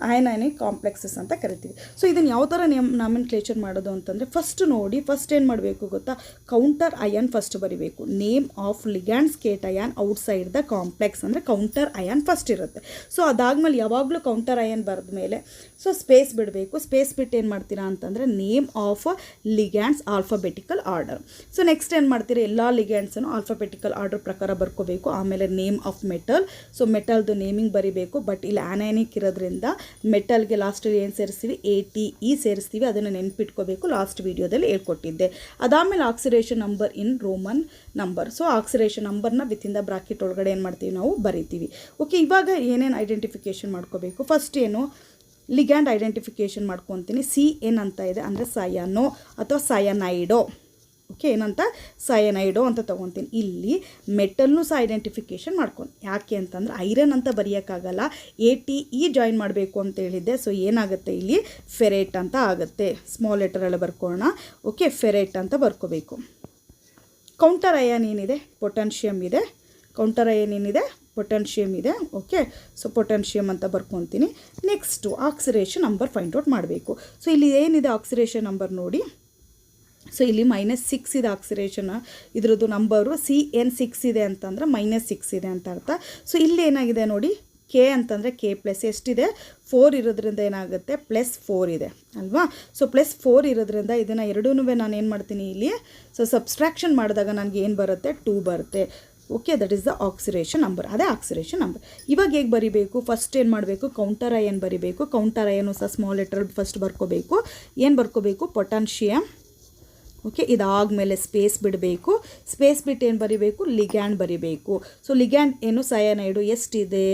ಅಯನೈನಿಕ್ ಕಾಂಪ್ಲೆಕ್ಸಸ್ ಅಂತ ಕರಿತೀವಿ. ಸೊ ಇದನ್ನು ಯಾವ ಥರ ನಾಮಿನ್ಕ್ಲೇಚರ್ ಮಾಡೋದು ಅಂತಂದರೆ, ಫಸ್ಟ್ ನೋಡಿ, ಫಸ್ಟ್ ಏನು ಮಾಡಬೇಕು ಗೊತ್ತಾ, ಕೌಂಟರ್ ಅಯಾನ್ ಫಸ್ಟ್ ಬರಿಬೇಕು. Name of ligands cation outside the complex ಅಂದರೆ ಕೌಂಟರ್ ಅಯಾನ್ ಫಸ್ಟ್ ಇರುತ್ತೆ. ಸೊ ಅದಾದಮೇಲೆ ಯಾವಾಗಲೂ ಕೌಂಟರ್ ಅಯಾನ್ ಬರೆದ ಮೇಲೆ ಸೊ ಸ್ಪೇಸ್ ಬಿಡಬೇಕು. ಸ್ಪೇಸ್ ಬಿಟ್ಟು ಏನು ಮಾಡ್ತೀರಾ ಅಂತಂದರೆ name of ligands alphabetical order. So next ಏನು ಮಾಡ್ತೀರಾ, ಎಲ್ಲ ಲಿಗ್ಯಾಂಡ್ಸನ್ನು ಆಲ್ಫಾಬೆಟಿಕಲ್ ಆರ್ಡರ್ ಪ್ರಕಾರ ಬರ್ಕೋಬೇಕು. ಆಮೇಲೆ ನೇಮ್ ಆಫ್ ಮೆಟಲ್, ಸೊ ಮೆಟಲ್ದು ನೇಮಿಂಗ್ ಬರಿಬೇಕು. ಬಟ್ ಇಲ್ಲಿ ಆನೈನಿಕ್ ಇರೋದ್ರಿಂದ ಮೆಟಲ್ಗೆ ಲಾಸ್ಟಲ್ಲಿ ಏನು ಸೇರಿಸ್ತೀವಿ, ATE ಸೇರಿಸ್ತೀವಿ. ಅದನ್ನು ನೆನ್ಪಿಟ್ಕೋಬೇಕು, ಲಾಸ್ಟ್ ವೀಡಿಯೋದಲ್ಲಿ ಹೇಳ್ಕೊಟ್ಟಿದ್ದೆ. ಅದಾದಮೇಲೆ oxidation number in Roman number. So oxidation ನಂಬರ್ನ ವಿತಿನ್ ದ ಬ್ರಾಕೆಟ್ ಒಳಗಡೆ ಏನು ಮಾಡ್ತೀವಿ, ನಾವು ಬರಿತೀವಿ. ಓಕೆ, ಇವಾಗ ಏನೇನು ಐಡೆಂಟಿಫಿಕೇಷನ್ ಮಾಡ್ಕೋಬೇಕು, ಫಸ್ಟ್ ಏನು ಲಿಗ್ಯಾಂಡ್ ಐಡೆಂಟಿಫಿಕೇಷನ್ ಮಾಡ್ಕೊತೀನಿ. CN ಅಂತ ಇದೆ ಅಂದರೆ ಸಯಾನೋ ಅಥವಾ ಸಯನೈಡೋ. ಓಕೆ, ಏನಂತ ಸಯನೈಡೋ ಅಂತ ತೊಗೊತೀನಿ. ಇಲ್ಲಿ ಮೆಟಲ್ನೂ ಸಹ ಐಡೆಂಟಿಫಿಕೇಷನ್ ಮಾಡ್ಕೊಂಡು, ಯಾಕೆ ಅಂತಂದರೆ ಐರನ್ ಅಂತ ಬರೆಯೋಕ್ಕಾಗಲ್ಲ, ATE ಜಾಯಿನ್ ಮಾಡಬೇಕು ಅಂತ ಹೇಳಿದ್ದೆ. ಸೊ ಏನಾಗುತ್ತೆ ಇಲ್ಲಿ ಫೆರೇಟ್ ಅಂತ ಆಗುತ್ತೆ. ಸ್ಮಾಲ್ ಲೆಟರಲ್ಲಿ ಬರ್ಕೊಳ್ಳೋಣ. ಓಕೆ, ಫೆರೇಟ್ ಅಂತ ಬರ್ಕೋಬೇಕು. ಕೌಂಟರ್ ಅಯಾನ್ ಏನಿದೆ, ಪೊಟ್ಯಾನ್ಷಿಯಮ್ ಇದೆ. ಕೌಂಟರ್ ಅಯಾನ್ ಏನಿದೆ, ಪೊಟ್ಯಾನ್ಷಿಯಮ್ ಇದೆ. ಓಕೆ, ಸೊ ಪೊಟ್ಯಾನ್ಷಿಯಮ್ ಅಂತ ಬರ್ಕೊತೀನಿ. Next oxidation number find out ಮಾಡಬೇಕು. ಸೊ ಇಲ್ಲಿ ಏನಿದೆ ಆಕ್ಸಿಡೇಷನ್ ನಂಬರ್ ನೋಡಿ. ಸೊ ಇಲ್ಲಿ -6 ಇದೆ ಆಕ್ಸಿಡೇಷನ್ ಇದ್ರದ್ದು ನಂಬರು. CN6 ಇದೆ ಅಂತಂದರೆ -6 ಇದೆ ಅಂತ ಅರ್ಥ. ಸೊ ಇಲ್ಲಿ ಏನಾಗಿದೆ ನೋಡಿ, K ಅಂತಂದರೆ K+ ಎಷ್ಟಿದೆ, 4 ಇರೋದ್ರಿಂದ ಏನಾಗುತ್ತೆ +4 ಇದೆ ಅಲ್ವಾ. ಸೊ +4 ಇರೋದ್ರಿಂದ ಇದನ್ನು ಎರಡೂ ನಾನು ಏನು ಮಾಡ್ತೀನಿ ಇಲ್ಲಿ, ಸೊ ಸಬ್ಸ್ಟ್ರಾಕ್ಷನ್ ಮಾಡಿದಾಗ ನನಗೆ ಏನು ಬರುತ್ತೆ, 2 ಬರುತ್ತೆ. Okay, that is the oxidation number. ಅದೇ ಆಕ್ಸಿಡೇಷನ್ ನಂಬರ್. ಇವಾಗ ಹೇಗೆ ಬರಿಬೇಕು, ಫಸ್ಟ್ ಏನು ಮಾಡಬೇಕು, ಕೌಂಟರ್ ಅಯನ್ ಬರಿಬೇಕು. ಕೌಂಟರ್ ಅಯನು ಸಹ ಸ್ಮಾಲ್ ಲೆಟರ್ ಫಸ್ಟ್ ಬರ್ಕೋಬೇಕು. ಏನು ಬರ್ಕೋಬೇಕು, ಪೊಟ್ಯಾನ್ಷಿಯಮ್. ಓಕೆ, ಇದಾದಮೇಲೆ ಸ್ಪೇಸ್ ಬಿಡಬೇಕು. ಸ್ಪೇಸ್ ಬಿಟ್ಟು ಏನು ಬರಿಬೇಕು, ಲಿಗ್ಯಾಂಡ್ ಬರಿಬೇಕು. ಸೊ ಲಿಗ್ಯಾಂಡ್ ಏನು ಸಯನೈಡು ಎಷ್ಟಿದೆ,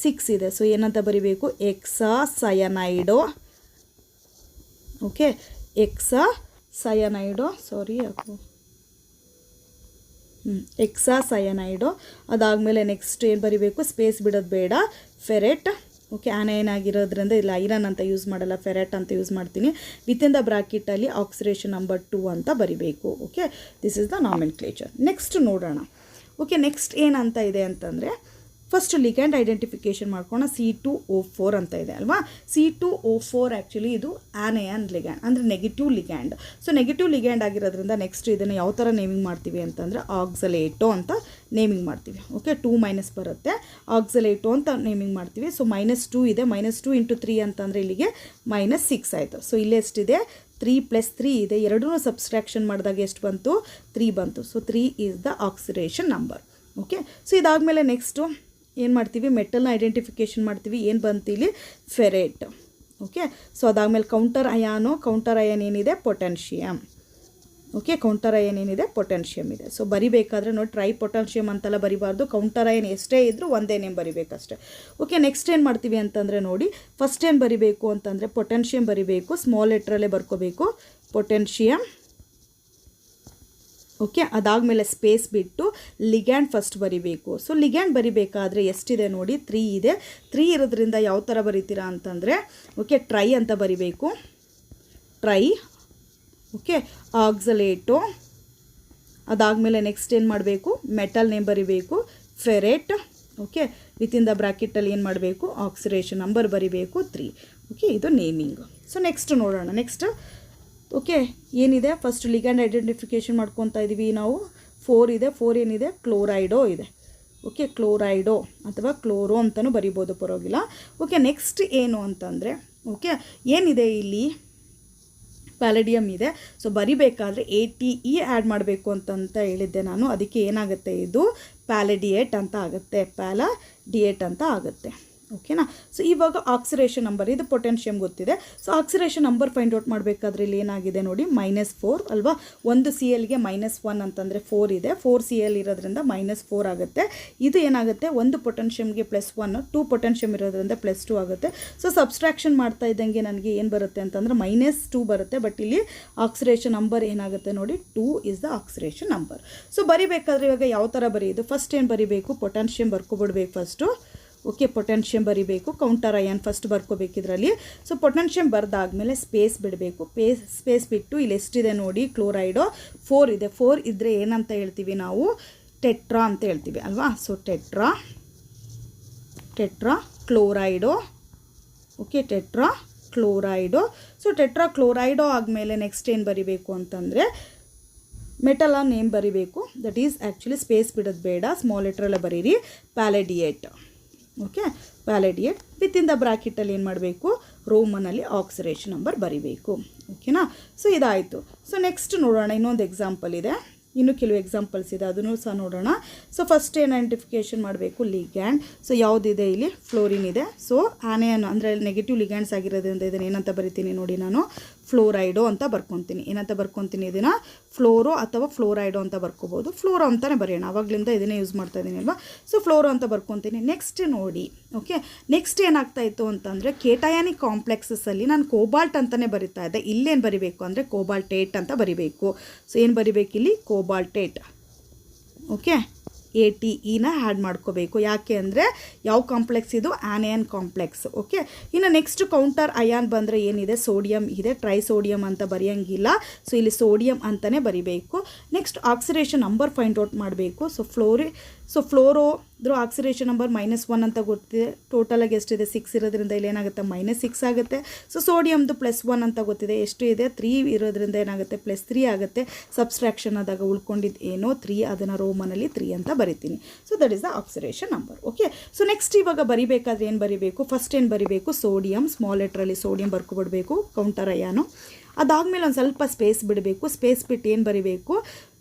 6 ಇದೆ. ಸೊ ಏನಂತ ಬರಿಬೇಕು, ಎಕ್ಸಾ ಸಯನೈಡೋ. ಓಕೆ, ಎಕ್ಸಾ ಸಯನೈಡೋ, ಸಾರಿ ಎಕ್ಸಾ ಸಯನೈಡೋ. ಅದಾದಮೇಲೆ ನೆಕ್ಸ್ಟ್ ಏನು ಬರಿಬೇಕು, ಸ್ಪೇಸ್ ಬಿಡೋದು ಬೇಡ, ಫೆರೆಟ್. ಓಕೆ, ಆನೈನ್ ಆಗಿರೋದ್ರಿಂದ ಇಲ್ಲ ಐರನ್ ಅಂತ ಯೂಸ್ ಮಾಡಲ್ಲ, ಫೆರೆಟ್ ಅಂತ ಯೂಸ್ ಮಾಡ್ತೀನಿ. ವಿತಿನ್ ದ ಬ್ರಾಕೆಟಲ್ಲಿ ಆಕ್ಸಿಡೇಷನ್ ನಂಬರ್ 2 ಅಂತ ಬರಿಬೇಕು. Okay, this is the nomenclature. Next ನೋಡೋಣ. ಓಕೆ, ನೆಕ್ಸ್ಟ್ ಏನಂತ ಇದೆ ಅಂತಂದರೆ, ಫಸ್ಟ್ ಲಿಗ್ಯಾಂಡ್ ಐಡೆಂಟಿಫಿಕೇಷನ್ ಮಾಡ್ಕೊಳ್ಳೋಣ. C2O4 ಅಂತ ಇದೆ ಅಲ್ವಾ. C2O4 ಆ್ಯಕ್ಚುಲಿ ಇದು ಆನಯಾನ್ ಲಿಗ್ಯಾಂಡ್ ಅಂದರೆ negative ligand. So negative ligand ಆಗಿರೋದ್ರಿಂದ ನೆಕ್ಸ್ಟ್ ಇದನ್ನು ಯಾವ ಥರ ನೇಮಿಂಗ್ ಮಾಡ್ತೀವಿ ಅಂತಂದರೆ ಆಕ್ಸಲೇಟೋ ಅಂತ ನೇಮಿಂಗ್ ಮಾಡ್ತೀವಿ. ಓಕೆ, 2- ಬರುತ್ತೆ, ಆಕ್ಸಲೇಟೋ ಅಂತ ನೇಮಿಂಗ್ ಮಾಡ್ತೀವಿ. ಸೊ -2 ಇದೆ, -2 × 3 ಅಂತಂದರೆ ಇಲ್ಲಿಗೆ -6 ಆಯಿತು. ಸೊ ಇಲ್ಲಿ ಎಷ್ಟಿದೆ, 3 + 3 ಇದೆ. ಎರಡೂ ಸಬ್ಸ್ಟ್ರಾಕ್ಷನ್ ಮಾಡಿದಾಗ ಎಷ್ಟು ಬಂತು, 3 ಬಂತು. So 3 is the oxidation number. Okay, so ಇದಾದಮೇಲೆ ನೆಕ್ಸ್ಟು ಏನು ಮಾಡ್ತೀವಿ, ಮೆಟಲ್ನ ಐಡೆಂಟಿಫಿಕೇಷನ್ ಮಾಡ್ತೀವಿ. ಏನು ಬಂತು ಇಲ್ಲಿ, ಫೆರೇಟ್. ಓಕೆ, ಸೊ ಅದಾದಮೇಲೆ ಕೌಂಟರ್ ಅಯಾನ್ ಏನಿದೆ, ಪೊಟ್ಯಾನ್ಷಿಯಮ್. ಓಕೆ, ಕೌಂಟರ್ ಅಯಾನ್ ಏನಿದೆ, ಪೊಟ್ಯಾನ್ಷಿಯಮ್ ಇದೆ. ಸೊ ಬರಿಬೇಕಾದ್ರೆ ನೋಡಿ, ಟ್ರೈ ಪೊಟ್ಯಾನ್ಷಿಯಮ್ ಅಂತೆಲ್ಲ ಬರಿಬಾರ್ದು, ಕೌಂಟರ್ ಅಯಾನ್ ಎಷ್ಟೇ ಇದ್ದರೂ ಒಂದೇ ನೇಮ್ ಬರಿಬೇಕಷ್ಟೆ. ಓಕೆ, ನೆಕ್ಸ್ಟ್ ಏನು ಮಾಡ್ತೀವಿ ಅಂತಂದರೆ ನೋಡಿ, ಫಸ್ಟ್ ಏನು ಬರಿಬೇಕು ಅಂತಂದರೆ ಪೊಟ್ಯಾನ್ಷಿಯಮ್ ಬರಿಬೇಕು. ಸ್ಮಾಲ್ ಲೆಟ್ರಲ್ಲೇ ಬರ್ಕೋಬೇಕು, ಪೊಟ್ಯಾನ್ಷಿಯಮ್. ಓಕೆ, ಅದಾದಮೇಲೆ ಸ್ಪೇಸ್ ಬಿಟ್ಟು ಲಿಗ್ಯಾಂಡ್ ಫಸ್ಟ್ ಬರಿಬೇಕು. ಸೊ ಲಿಗ್ಯಾಂಡ್ ಬರಿಬೇಕಾದ್ರೆ ಎಷ್ಟಿದೆ ನೋಡಿ, 3 ಇದೆ. 3 ಇರೋದ್ರಿಂದ ಯಾವ ಥರ ಬರಿತೀರಾ ಅಂತಂದರೆ, ಓಕೆ, ಟ್ರೈ ಅಂತ ಬರಿಬೇಕು. ಟ್ರೈ. ಓಕೆ, ಆಕ್ಸಲೇಟೋ. ಅದಾದಮೇಲೆ ನೆಕ್ಸ್ಟ್ ಏನು ಮಾಡಬೇಕು, ಮೆಟಲ್ ನೇಮ್ ಬರಿಬೇಕು, ಫೆರೆಟ್. ಓಕೆ, ವಿತಿನ್ ದ ಬ್ರಾಕೆಟಲ್ಲಿ ಏನು ಮಾಡಬೇಕು, ಆಕ್ಸಿಡೇಷನ್ ನಂಬರ್ ಬರಿಬೇಕು, 3. ಓಕೆ, ಇದು ನೇಮಿಂಗು. ಸೊ ನೆಕ್ಸ್ಟ್ ನೋಡೋಣ. ನೆಕ್ಸ್ಟ್ ಓಕೆ, ಏನಿದೆ, ಫಸ್ಟ್ ಲಿಗ್ಯಾಂಡ್ ಐಡೆಂಟಿಫಿಕೇಷನ್ ಮಾಡ್ಕೊತಾ ಇದ್ದೀವಿ ನಾವು. 4 ಇದೆ. 4 ಏನಿದೆ, ಕ್ಲೋರೈಡೋ ಇದೆ. ಓಕೆ, ಕ್ಲೋರೈಡೋ ಅಥವಾ ಕ್ಲೋರೋ ಅಂತಲೂ ಬರಿಬೋದು, ಪರವಾಗಿಲ್ಲ. ಓಕೆ, ನೆಕ್ಸ್ಟ್ ಏನು ಅಂತಂದರೆ, ಓಕೆ, ಏನಿದೆ ಇಲ್ಲಿ, ಪ್ಯಾಲೆಡಿಯಮ್ ಇದೆ. ಸೊ ಬರಿಬೇಕಾದ್ರೆ ATE ಆ್ಯಡ್ ಮಾಡಬೇಕು ಅಂತ ಹೇಳಿದ್ದೆ ನಾನು. ಅದಕ್ಕೆ ಏನಾಗುತ್ತೆ, ಇದು ಪ್ಯಾಲೆಡಿಯೇಟ್ ಅಂತ ಆಗುತ್ತೆ, ಪ್ಯಾಲಡಿಯೇಟ್ ಅಂತ ಆಗುತ್ತೆ. ಓಕೆನಾ. ಸೊ ಇವಾಗ ಆಕ್ಸಿಡೇಷನ್ ನಂಬರ್, ಇದು ಪೊಟ್ಯಾನ್ಷಿಯಮ್ ಗೊತ್ತಿದೆ. So oxidation number find out ಮಾಡಬೇಕಾದ್ರೆ ಇಲ್ಲಿ ಏನಾಗಿದೆ ನೋಡಿ, -4 ಅಲ್ವಾ. ಒಂದು CLಗೆ -1 ಅಂತಂದರೆ 4 ಇದೆ. 4 CL ಇರೋದ್ರಿಂದ -4 ಆಗುತ್ತೆ. ಇದು ಏನಾಗುತ್ತೆ, ಒಂದು ಪೊಟ್ಯಾನ್ಷಿಯಮ್ಗೆ +1, 2 ಪೊಟ್ಯಾನ್ಷಿಯಮ್ ಇರೋದ್ರಿಂದ +2 ಆಗುತ್ತೆ. ಸೊ ಸಬ್ಸ್ಟ್ರಾಕ್ಷನ್ ಮಾಡ್ತಾ ಇದ್ದಂಗೆ ನನಗೆ ಏನು ಬರುತ್ತೆ ಅಂತಂದರೆ -2 ಬರುತ್ತೆ. ಬಟ್ ಇಲ್ಲಿ ಆಕ್ಸಿಡೇಷನ್ ನಂಬರ್ ಏನಾಗುತ್ತೆ ನೋಡಿ, 2 is the oxidation number. So ಬರಿಬೇಕಾದ್ರೆ ಇವಾಗ ಯಾವ ಥರ ಬರೆಯೋದು, ಫಸ್ಟ್ ಏನು ಬರಿಬೇಕು, ಪೊಟ್ಯಾನ್ಷಿಯಮ್ ಬರ್ಕೊಬಿಡ್ಬೇಕು ಫಸ್ಟು. ಓಕೆ, ಪೊಟ್ಯಾನ್ಷಿಯಮ್ ಬರಿಬೇಕು. ಕೌಂಟರ್ ಅಯಾನ್ ಫಸ್ಟ್ ಬರ್ಕೋಬೇಕು ಇದರಲ್ಲಿ. ಸೊ ಪೊಟ್ಯಾನ್ಷಿಯಮ್ ಬರೆದಾದ್ಮೇಲೆ ಸ್ಪೇಸ್ ಬಿಡಬೇಕು. ಸ್ಪೇಸ್ ಬಿಟ್ಟು ಇಲ್ಲಿ ಎಷ್ಟಿದೆ ನೋಡಿ, ಕ್ಲೋರೈಡೋ 4 ಇದೆ. 4 ಇದ್ದರೆ ಏನಂತ ಹೇಳ್ತೀವಿ ನಾವು, ಟೆಟ್ರಾ ಅಂತ ಹೇಳ್ತೀವಿ ಅಲ್ವಾ. So tetra. Tetrachloride. Okay, tetrachloride. So tetrachloride ಆದಮೇಲೆ ನೆಕ್ಸ್ಟ್ ಏನು ಬರಿಬೇಕು ಅಂತಂದರೆ ಮೆಟಲ್ ನೇಮ್ ಬರಿಬೇಕು. ದಟ್ ಈಸ್ ಆ್ಯಕ್ಚುಲಿ ಸ್ಪೇಸ್ ಬಿಡೋದು ಬೇಡ, ಸ್ಮಾಲ್ ಲೆಟ್ರಲ್ಲೇ ಬರೀರಿ, ಪ್ಯಾಲೆಡಿಯೇಟ್. ಓಕೆ, ಪ್ಯಾಲೆಡಿಯೇಟ್ ವಿತಿನ್ ದ ಬ್ರಾಕೆಟಲ್ಲಿ ಏನು ಮಾಡಬೇಕು, ರೋಮನಲ್ಲಿ ಆಕ್ಸಿಡೇಷನ್ ನಂಬರ್ ಬರಿಬೇಕು. ಓಕೆನಾ. ಸೊ ಇದಾಯಿತು. ಸೊ ನೆಕ್ಸ್ಟ್ ನೋಡೋಣ, ಇನ್ನೊಂದು ಎಕ್ಸಾಂಪಲ್ ಇದೆ, ಇನ್ನೂ ಕೆಲವು ಎಕ್ಸಾಂಪಲ್ಸ್ ಇದೆ, ಅದನ್ನು ಸಹ ನೋಡೋಣ. ಸೊ ಫಸ್ಟ್ ಏನು ಐಡೆಂಟಿಫಿಕೇಷನ್ ಮಾಡಬೇಕು, ಲಿಗ್ಯಾಂಡ್. ಸೊ ಯಾವುದಿದೆ ಇಲ್ಲಿ, ಫ್ಲೋರಿನ್ ಇದೆ. ಸೊ ಆನಿಯನ್ ಅಂದರೆ ನೆಗೆಟಿವ್ ಲಿಗ್ಯಾಂಡ್ಸ್ ಆಗಿರೋದ್ರಿಂದ ಇದನ್ನು ಏನಂತ ಬರಿತೀನಿ ನೋಡಿ, ನಾನು ಫ್ಲೋರೈಡೋ ಅಂತ ಬರ್ಕೊತೀನಿ. ಏನಂತ ಬರ್ಕೊತೀನಿ ಇದನ್ನು, ಫ್ಲೋರೋ ಅಥವಾ ಫ್ಲೋರೈಡೋ ಅಂತ ಬರ್ಕೋಬೋದು. ಫ್ಲೋರೋ ಅಂತಲೇ ಬರೆಯೋಣ, ಆವಾಗಲಿಂದ ಇದನ್ನೇ ಯೂಸ್ ಮಾಡ್ತಾ ಇದ್ದೀನಿ ಅಲ್ವಾ. ಸೊ ಫ್ಲೋರೋ ಅಂತ ಬರ್ಕೊತೀನಿ. ನೆಕ್ಸ್ಟ್ ನೋಡಿ, ಓಕೆ, ನೆಕ್ಸ್ಟ್ ಏನಾಗ್ತಾಯಿತ್ತು ಅಂತಂದರೆ ಕೇಟಯಾನಿಕ್ ಕಾಂಪ್ಲೆಕ್ಸಸ್ಸಲ್ಲಿ ನಾನು ಕೋಬಾಲ್ಟ್ ಅಂತಲೇ ಬರಿತಾ ಇದ್ದೆ. ಇಲ್ಲೇನು ಬರಿಬೇಕು ಅಂದರೆ ಕೋಬಾಲ್ಟೇಟ್ ಅಂತ ಬರಿಬೇಕು. ಸೊ ಏನು ಬರಿಬೇಕು ಇಲ್ಲಿ, ಕೋಬಾಲ್ಟೇಟ್. ಓಕೆ, ATEನ ಆ್ಯಡ್ ಮಾಡ್ಕೋಬೇಕು. ಯಾಕೆ ಅಂದರೆ ಯಾವ ಕಾಂಪ್ಲೆಕ್ಸ್ ಇದು, ಆನಿಯನ್ ಕಾಂಪ್ಲೆಕ್ಸ್. ಓಕೆ, ಇನ್ನು ನೆಕ್ಸ್ಟ್ ಕೌಂಟರ್ ಅಯಾನ್ ಬಂದರೆ ಏನಿದೆ, ಸೋಡಿಯಂ ಇದೆ, ಟ್ರೈಸೋಡಿಯಂ ಅಂತ ಬರೆಯೋಂಗಿಲ್ಲ. ಸೊ ಇಲ್ಲಿ ಸೋಡಿಯಂ ಅಂತಲೇ ಬರಿಬೇಕು. Next oxidation number find out ಮಾಡಬೇಕು. ಸೊ ಫ್ಲೋರೋದ್ರ ಆಕ್ಸಿಡೇಷನ್ ನಂಬರ್ -1 ಅಂತ ಗೊತ್ತಿದೆ. ಟೋಟಲಾಗಿ ಎಷ್ಟಿದೆ, 6 ಇರೋದ್ರಿಂದ ಇಲ್ಲಿ ಏನಾಗುತ್ತೆ, -6 ಆಗುತ್ತೆ. ಸೊ ಸೋಡಿಯಮ್ದು +1 ಅಂತ ಗೊತ್ತಿದೆ, ಎಷ್ಟು ಇದೆ, 3 ಇರೋದ್ರಿಂದ ಏನಾಗುತ್ತೆ, +3 ಆಗುತ್ತೆ. ಸಬ್ಸ್ಟ್ರಾಕ್ಷನ್ ಆದಾಗ ಉಳ್ಕೊಂಡಿದ್ದು ಏನೋ 3, ಅದನ್ನು ರೋಮನಲ್ಲಿ 3 ಅಂತ ಬರಿತೀನಿ. So that is the oxidation number. Okay, so next ಇವಾಗ ಬರಿಬೇಕಾದ್ರೆ ಏನು ಬರಿಬೇಕು, ಫಸ್ಟ್ ಏನು ಬರಿಬೇಕು, ಸೋಡಿಯಂ, ಸ್ಮಾಲ್ ಲೆಟ್ರಲ್ಲಿ ಸೋಡಿಯಂ ಬರ್ಕೊಬಿಡಬೇಕು, ಕೌಂಟರ್ ಅಯಾನು. ಅದಾದಮೇಲೆ ಒಂದು ಸ್ವಲ್ಪ ಸ್ಪೇಸ್ ಬಿಡಬೇಕು. ಸ್ಪೇಸ್ ಬಿಟ್ಟು ಏನು ಬರಿಬೇಕು,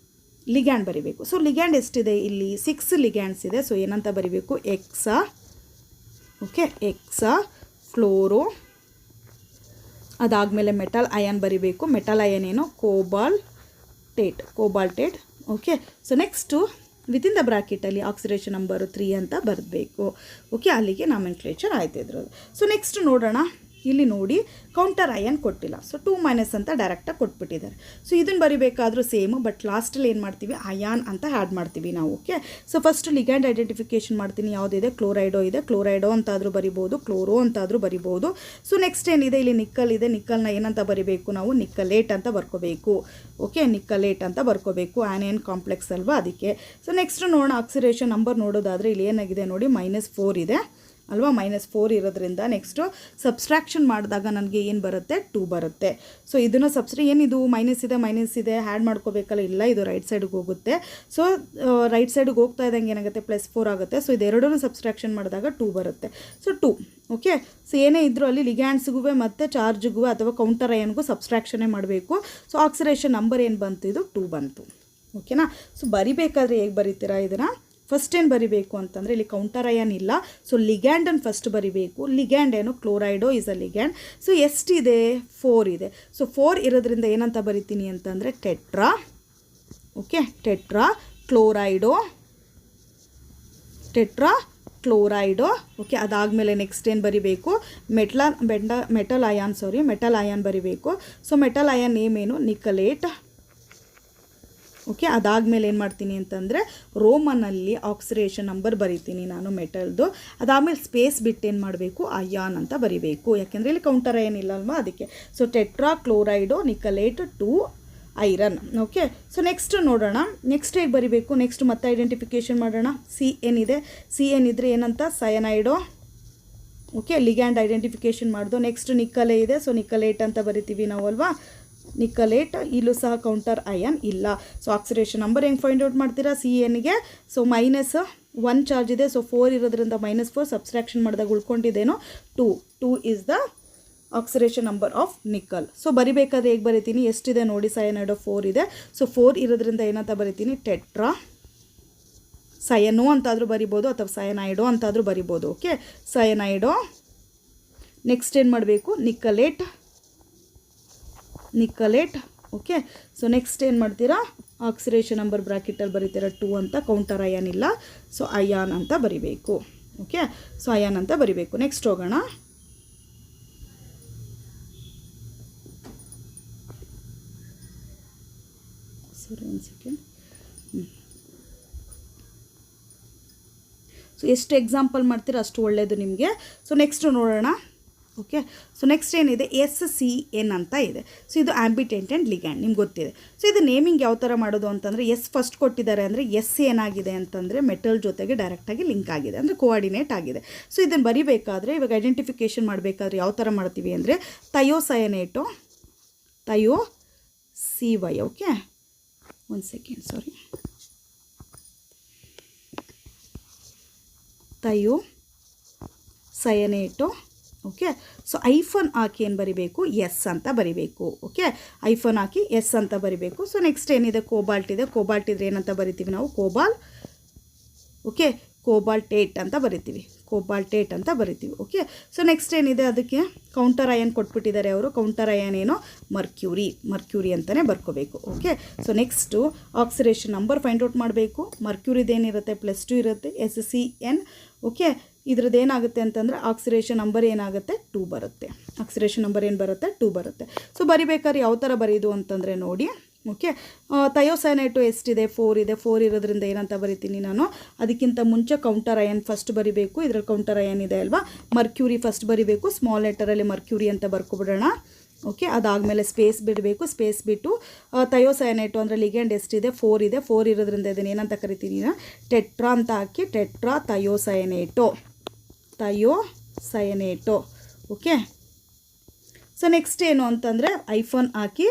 ಲಿಗ್ಯಾಂಡ್ ಬರಿಬೇಕು. ಸೊ ಲಿಗ್ಯಾಂಡ್ ಎಷ್ಟಿದೆ ಇಲ್ಲಿ, 6 ಲಿಗ್ಯಾಂಡ್ಸ್ ಇದೆ. ಸೊ ಏನಂತ ಬರಿಬೇಕು, ಎಕ್ಸಾ. Okay, hexa fluoro. ಅದಾದಮೇಲೆ ಮೆಟಲ್ ಅಯಾನ್ ಬರಿಬೇಕು. ಮೆಟಲ್ ಅಯಾನ್ ಏನು, cobaltate. Okay, so next within the ಬ್ರಾಕೆಟಲ್ಲಿ ಆಕ್ಸಿಡೇಷನ್ ನಂಬರು 3 ಅಂತ ಬರಬೇಕು. ಓಕೆ, ಅಲ್ಲಿಗೆ ನಾಮೆನ್ಕ್ಲೇಚರ್ ಆಯ್ತು ಇದ್ರದ್ದು. ಸೊ ನೆಕ್ಸ್ಟ್ ನೋಡೋಣ, ಇಲ್ಲಿ ನೋಡಿ ಕೌಂಟರ್ ಅಯಾನ್ ಕೊಟ್ಟಿಲ್ಲ. ಸೊ 2- ಅಂತ ಡೈರೆಕ್ಟಾಗಿ ಕೊಟ್ಬಿಟ್ಟಿದ್ದಾರೆ. ಸೊ ಇದನ್ನು ಬರಿಬೇಕಾದ್ರೂ ಸೇಮು, ಬಟ್ ಲಾಸ್ಟಲ್ಲಿ ಏನು ಮಾಡ್ತೀವಿ, ಅಯಾನ್ ಅಂತ ಆ್ಯಡ್ ಮಾಡ್ತೀವಿ ನಾವು. Okay, so first ligand identification ಮಾಡ್ತೀನಿ. ಯಾವುದಿದೆ, ಕ್ಲೋರೈಡೋ ಇದೆ. ಕ್ಲೋರೈಡೋ ಅಂತಾದರೂ ಬರಿಬೋದು, ಕ್ಲೋರೋ ಅಂತಾದರೂ ಬರಿಬೋದು. ಸೊ ನೆಕ್ಸ್ಟ್ ಏನಿದೆ, ಇಲ್ಲಿ ನಿಕ್ಕಲ್ ಇದೆ. ನಿಕ್ಕಲ್ನ ಏನಂತ ಬರಿಬೇಕು ನಾವು, ನಿಕ್ಕಲೇಟ್ ಅಂತ ಬರ್ಕೋಬೇಕು. ಓಕೆ, ನಿಕ್ಕಲೇಟ್ ಅಂತ ಬರ್ಕೋಬೇಕು, ಆನಿಯನ್ ಕಾಂಪ್ಲೆಕ್ಸ್ ಅಲ್ವಾ, ಅದಕ್ಕೆ. ಸೊ ನೆಕ್ಸ್ಟ್ ನೋಡೋಣ, ಆಕ್ಸಿಡೇಷನ್ ನಂಬರ್ ನೋಡೋದಾದರೆ ಇಲ್ಲಿ ಏನಾಗಿದೆ ನೋಡಿ, -4 ಇದೆ ಅಲ್ವಾ. -4 ಇರೋದ್ರಿಂದ ನೆಕ್ಸ್ಟು ಸಬ್ಸ್ಟ್ರಾಕ್ಷನ್ ಮಾಡಿದಾಗ ನನಗೆ ಏನು ಬರುತ್ತೆ, 2 ಬರುತ್ತೆ. ಸೊ ಇದನ್ನು ಏನಿದು ಮೈನಸ್ ಇದೆ ಆ್ಯಡ್ ಮಾಡ್ಕೋಬೇಕಲ್ಲ, ಇಲ್ಲ, ಇದು ರೈಟ್ ಸೈಡ್ಗೆ ಹೋಗುತ್ತೆ. ಸೊ ರೈಟ್ ಸೈಡ್ಗೆ ಹೋಗ್ತಾ ಇದ್ದಂಗೆ ಏನಾಗುತ್ತೆ, +4 ಆಗುತ್ತೆ. ಸೊ ಇದೆರಡೂ ಸಬ್ಸ್ಟ್ರಾಕ್ಷನ್ ಮಾಡಿದಾಗ 2 ಬರುತ್ತೆ. ಸೊ 2. ಓಕೆ, ಸೊ ಏನೇ ಇದ್ದರೂ ಅಲ್ಲಿ ಲಿಗ್ಯಾಂಡ್ಸ್ಗೂ ಮತ್ತು ಚಾರ್ಜ್ಗೂ ಅಥವಾ ಕೌಂಟರ್ ಅಯಾನ್ಗೂ ಸಬ್ಸ್ಟ್ರಾಕ್ಷನ್ನೇ ಮಾಡಬೇಕು. ಸೊ ಆಕ್ಸಿಡೇಷನ್ ನಂಬರ್ ಏನು ಬಂತು, ಇದು 2 ಬಂತು. ಓಕೆನಾ. ಸೊ ಬರಿಬೇಕಾದ್ರೆ ಹೇಗೆ ಬರೀತೀರಾ ಇದನ್ನು, ಫಸ್ಟ್ ಏನು ಬರಿಬೇಕು ಅಂತಂದರೆ ಇಲ್ಲಿ ಕೌಂಟರ್ ಅಯಾನ್ ಇಲ್ಲ. ಸೊ ಲಿಗ್ಯಾಂಡನ್ನು ಫಸ್ಟ್ ಬರಿಬೇಕು. ಲಿಗ್ಯಾಂಡ್ ಏನು, ಕ್ಲೋರೈಡೋ ಇಸ್ ಅ ಲಿಗ್ಯಾಂಡ್. ಸೊ ಎಷ್ಟಿದೆ, 4 ಇದೆ. ಸೊ 4 ಇರೋದ್ರಿಂದ ಏನಂತ ಬರಿತೀನಿ ಅಂತಂದರೆ ಟೆಟ್ರಾ. ಓಕೆ, ಟೆಟ್ರಾಕ್ಲೋರೈಡೋ. ಓಕೆ, ಅದಾದಮೇಲೆ ನೆಕ್ಸ್ಟ್ ಏನು ಬರಿಬೇಕು, ಮೆಟಲ್ ಅಯಾನ್ ಬರಿಬೇಕು. ಸೊ ಮೆಟಲ್ ಅಯಾನ್ ನೇಮ್ ಏನು, ನಿಕ್ಕಲೇಟ್. ಓಕೆ, ಅದಾದಮೇಲೆ ಏನು ಮಾಡ್ತೀನಿ ಅಂತಂದರೆ ರೋಮನಲ್ಲಿ ಆಕ್ಸಿಡೇಷನ್ ನಂಬರ್ ಬರಿತೀನಿ ನಾನು ಮೆಟಲ್ದು. ಅದಾದಮೇಲೆ ಸ್ಪೇಸ್ ಬಿಟ್ಟು ಏನು ಮಾಡಬೇಕು, ಅಯಾನ್ ಅಂತ ಬರಿಬೇಕು. ಯಾಕೆಂದರೆ ಇಲ್ಲಿ ಕೌಂಟರ್ ಅಯಾನ್ ಇಲ್ಲ ಅಲ್ವಾ, ಅದಕ್ಕೆ. So tetrachlorido nickelate 2 iron. Okay, so next ನೋಡೋಣ, ನೆಕ್ಸ್ಟ್ ಹೇಗೆ ಬರಿಬೇಕು, ನೆಕ್ಸ್ಟ್ ಮತ್ತೆ ಐಡೆಂಟಿಫಿಕೇಷನ್ ಮಾಡೋಣ. CN ಇದೆ. CN ಇದ್ದರೆ ಏನಂತ, ಸಯನೈಡೋ. ಓಕೆ, ಲಿಗ್ಯಾಂಡ್ ಐಡೆಂಟಿಫಿಕೇಷನ್ ಮಾಡ್ದು. ನೆಕ್ಸ್ಟ್ ನಿಕ್ಕಲೇ ಇದೆ. ಸೊ ನಿಕ್ಕಲೇಟ್ ಅಂತ ಬರಿತೀವಿ ನಾವು ಅಲ್ವಾ, ನಿಕ್ಕಲೇಟ್. ಇಲ್ಲೂ ಸಹ ಕೌಂಟರ್ ಅಯಾನ್ ಇಲ್ಲ. ಸೊ ಆಕ್ಸಿಡೇಷನ್ ನಂಬರ್ ಹೆಂಗೆ ಫೈಂಡ್ ಔಟ್ ಮಾಡ್ತೀರಾ, CNಗೆ. ಸೊ -1 ಚಾರ್ಜ್ ಇದೆ. ಸೊ 4 ಇರೋದ್ರಿಂದ -4 ಸಬ್ಸ್ಟ್ರಾಕ್ಷನ್ ಮಾಡಿದಾಗ ಉಳ್ಕೊಂಡಿದ್ದೇನೋ 2 is the oxidation number of nickel. So ಬರಿಬೇಕಾದ್ರೆ ಹೇಗೆ ಬರಿತೀನಿ, ಎಷ್ಟಿದೆ ನೋಡಿ, ಸಯನೈಡೋ 4 ಇದೆ. ಸೊ 4 ಇರೋದ್ರಿಂದ ಏನಂತ ಬರಿತೀನಿ, ಟೆಟ್ರಾ. ಸಯನೋ ಅಂತಾದರೂ ಬರಿಬೋದು ಅಥವಾ ಸಯನೈಡೋ ಅಂತಾದರೂ ಬರಿಬೋದು. ಓಕೆ, ಸಯನೈಡೋ. ನೆಕ್ಸ್ಟ್ ಏನು ಮಾಡಬೇಕು, ನಿಕ್ಕಲೇಟ್. ಓಕೆ, ಸೊ ನೆಕ್ಸ್ಟ್ ಏನು ಮಾಡ್ತೀರಾ, ಆಕ್ಸಿಡೇಷನ್ ನಂಬರ್ ಬ್ರಾಕೆಟಲ್ಲಿ ಬರೀತೀರಾ 2 ಅಂತ, ಕೌಂಟರ್ ಅಯಾನ್ ಇಲ್ಲ. ಸೊ ಅಯಾನ್ ಅಂತ ಬರಿಬೇಕು. ಓಕೆ, ಸೊ ಅಯಾನ್ ಅಂತ ಬರಿಬೇಕು. ನೆಕ್ಸ್ಟ್ ಹೋಗೋಣ, ಸರಿ ಒಂದು ಸೆಕೆಂಡ್. ಸೊ ಎಷ್ಟು ಎಕ್ಸಾಂಪಲ್ ಮಾಡ್ತೀರಾ ಅಷ್ಟು ಒಳ್ಳೆಯದು ನಿಮಗೆ. ಸೊ ನೆಕ್ಸ್ಟ್ ನೋಡೋಣ, ಓಕೆ. ಸೊ ನೆಕ್ಸ್ಟ್ ಏನಿದೆ SCN ಅಂತ ಇದೆ. ಸೊ ಇದು ಆಂಬಿಟೆಂಟೆಂಟ್ ಲಿಗ್ಯಾಂಡ್ ನಿಮ್ಗೆ ಗೊತ್ತಿದೆ. ಸೊ ಇದು ನೇಮಿಂಗ್ ಯಾವ ಥರ ಮಾಡೋದು ಅಂತಂದರೆ ಎಸ್ ಫಸ್ಟ್ ಕೊಟ್ಟಿದ್ದಾರೆ ಅಂದರೆ ಎಸ್ ಏನಾಗಿದೆ ಅಂತಂದರೆ ಮೆಟಲ್ ಜೊತೆಗೆ ಡೈರೆಕ್ಟಾಗಿ ಲಿಂಕ್ ಆಗಿದೆ, ಅಂದರೆ ಕೋಆರ್ಡಿನೇಟ್ ಆಗಿದೆ. ಸೊ ಇದನ್ನು ಬರಿಬೇಕಾದ್ರೆ ಇವಾಗ ಐಡೆಂಟಿಫಿಕೇಷನ್ ಮಾಡಬೇಕಾದ್ರೆ ಯಾವ ಥರ ಮಾಡ್ತೀವಿ ಅಂದರೆ ಥಯೋಸಯನೇಟು CY. ಓಕೆ, ಒಂದು ಸೆಕೆಂಡ್, ಸಾರಿ, ಥಯೋಸಯನೇಟು. ಓಕೆ. ಸೊ ಐಫನ್ ಹಾಕಿ ಏನು ಬರಿಬೇಕು, ಎಸ್ ಅಂತ ಬರಿಬೇಕು. ಓಕೆ, ಐಫನ್ ಹಾಕಿ ಎಸ್ ಅಂತ ಬರಿಬೇಕು. ಸೊ ನೆಕ್ಸ್ಟ್ ಏನಿದೆ, ಕೋಬಾಲ್ಟ್ ಇದೆ. ಕೋಬಾಲ್ಟ್ ಇದ್ರೆ ಏನಂತ ಬರಿತೀವಿ ನಾವು, ಓಕೆ, ಕೋಬಾಲ್ಟೇಟ್ ಅಂತ ಬರಿತೀವಿ, ಕೋಬಾಲ್ಟೇಟ್ ಅಂತ ಬರಿತೀವಿ. ಓಕೆ. ಸೊ ನೆಕ್ಸ್ಟ್ ಏನಿದೆ, ಅದಕ್ಕೆ ಕೌಂಟರ್ ಅಯನ್ ಕೊಟ್ಬಿಟ್ಟಿದ್ದಾರೆ ಅವರು. ಕೌಂಟರ್ ಅಯನ್ ಏನೋ ಮರ್ಕ್ಯೂರಿ ಅಂತಲೇ ಬರ್ಕೋಬೇಕು. Okay. So next oxidation number find out ಮಾಡಬೇಕು. ಮರ್ಕ್ಯೂರಿದೇನಿರುತ್ತೆ +2 ಇರುತ್ತೆ, SCN. ಓಕೆ. ಇದ್ರದ್ದು ಏನಾಗುತ್ತೆ ಅಂತಂದರೆ ಆಕ್ಸಿಡೇಷನ್ ನಂಬರ್ ಏನಾಗುತ್ತೆ, 2 ಬರುತ್ತೆ. ಆಕ್ಸಿಡೇಷನ್ ನಂಬರ್ ಏನು ಬರುತ್ತೆ, 2 ಬರುತ್ತೆ. ಸೊ ಬರಿಬೇಕಾದ್ರೆ ಯಾವ ಥರ ಬರೀದು ಅಂತಂದರೆ ನೋಡಿ. ಓಕೆ, ಥಯೋಸಯನೇಟು ಎಷ್ಟಿದೆ, 4 ಇದೆ. 4 ಇರೋದ್ರಿಂದ ಏನಂತ ಬರಿತೀನಿ ನಾನು, ಅದಕ್ಕಿಂತ ಮುಂಚೆ ಕೌಂಟರ್ ಅಯನ್ ಫಸ್ಟ್ ಬರಿಬೇಕು. ಇದರಲ್ಲಿ ಕೌಂಟರ್ ಅಯನ್ ಇದೆ ಅಲ್ವಾ, ಮರ್ಕ್ಯೂರಿ ಫಸ್ಟ್ ಬರಿಬೇಕು. ಸ್ಮಾಲ್ ಲೆಟರಲ್ಲಿ ಮರ್ಕ್ಯೂರಿ ಅಂತ ಬರ್ಕೊಬಿಡೋಣ. ಓಕೆ, ಅದಾದಮೇಲೆ ಸ್ಪೇಸ್ ಬಿಡಬೇಕು. ಸ್ಪೇಸ್ ಬಿಟ್ಟು ಥಯೋಸಯನೇಟು ಅಂದರೆ ಲಿಗ್ಯಾಂಡ್ ಎಷ್ಟಿದೆ, 4 ಇದೆ. 4 ಇರೋದ್ರಿಂದ ಇದನ್ನು ಏನಂತ ಕರಿತೀನಿ, ಟೆಟ್ರಾ ಅಂತ ಹಾಕಿ ಟೆಟ್ರಾ ಥಯೋಸಯನೇಟು. ಓಕೆ. ಸೊ ನೆಕ್ಸ್ಟ್ ಏನು ಅಂತಂದರೆ ಐಫೋನ್ ಹಾಕಿ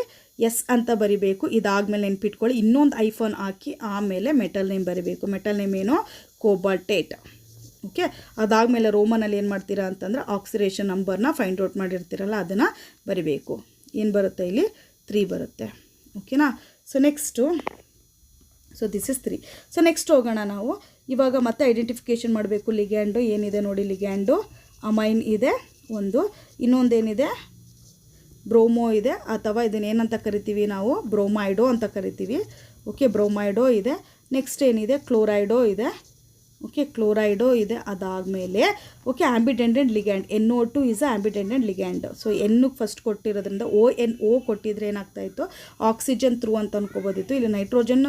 ಎಸ್ ಅಂತ ಬರಿಬೇಕು. ಇದಾದಮೇಲೆ ನೆನ್ಪಿಟ್ಕೊಳ್ಳಿ, ಇನ್ನೊಂದು ಐಫೋನ್ ಹಾಕಿ ಆಮೇಲೆ ಮೆಟಲ್ ನೇಮ್ ಬರಿಬೇಕು. ಮೆಟಲ್ ನೇಮ್ ಏನು, ಕೋಬಾಲ್ಟೇಟ್. ಓಕೆ. ಅದಾದಮೇಲೆ ರೋಮನಲ್ಲಿ ಏನು ಮಾಡ್ತೀರಾ ಅಂತಂದರೆ ಆಕ್ಸಿಡೇಷನ್ ನಂಬರ್ನ ಫೈಂಡ್ ಔಟ್ ಮಾಡಿರ್ತೀರಲ್ಲ ಅದನ್ನು ಬರಿಬೇಕು. ಏನು ಬರುತ್ತೆ ಇಲ್ಲಿ, 3 ಬರುತ್ತೆ. ಓಕೆನಾ. So next, so this is 3. So next ಹೋಗೋಣ ನಾವು. ಇವಾಗ ಮತ್ತೆ ಐಡೆಂಟಿಫಿಕೇಷನ್ ಮಾಡಬೇಕು. ಲಿಗ್ಯಾಂಡು ಏನಿದೆ ನೋಡಿ, ಲಿಗ್ಯಾಂಡು ಅಮೈನ್ ಇದೆ ಒಂದು, ಇನ್ನೊಂದೇನಿದೆ ಬ್ರೋಮೋ ಇದೆ, ಅಥವಾ ಇದನ್ನೇನಂತ ಕರಿತೀವಿ ನಾವು, ಬ್ರೋಮೈಡೋ ಅಂತ ಕರಿತೀವಿ. ಓಕೆ, ಬ್ರೋಮೈಡೋ ಇದೆ. ನೆಕ್ಸ್ಟ್ ಏನಿದೆ, ಕ್ಲೋರೈಡೋ ಇದೆ. ಓಕೆ, ಕ್ಲೋರೈಡೋ ಇದೆ. ಅದಾದಮೇಲೆ okay, ambidentate ligand NO2 is ambidentate ligand. So ಎನ್ನಿಗೆ ಫಸ್ಟ್ ಕೊಟ್ಟಿರೋದ್ರಿಂದ ONO ಕೊಟ್ಟಿದ್ರೆ ಏನಾಗ್ತಾಯಿತ್ತು, ಆಕ್ಸಿಜನ್ ಥ್ರೂ ಅಂತ ಅನ್ಕೋಬೋದಿತ್ತು. ಇಲ್ಲಿ ನೈಟ್ರೋಜನ್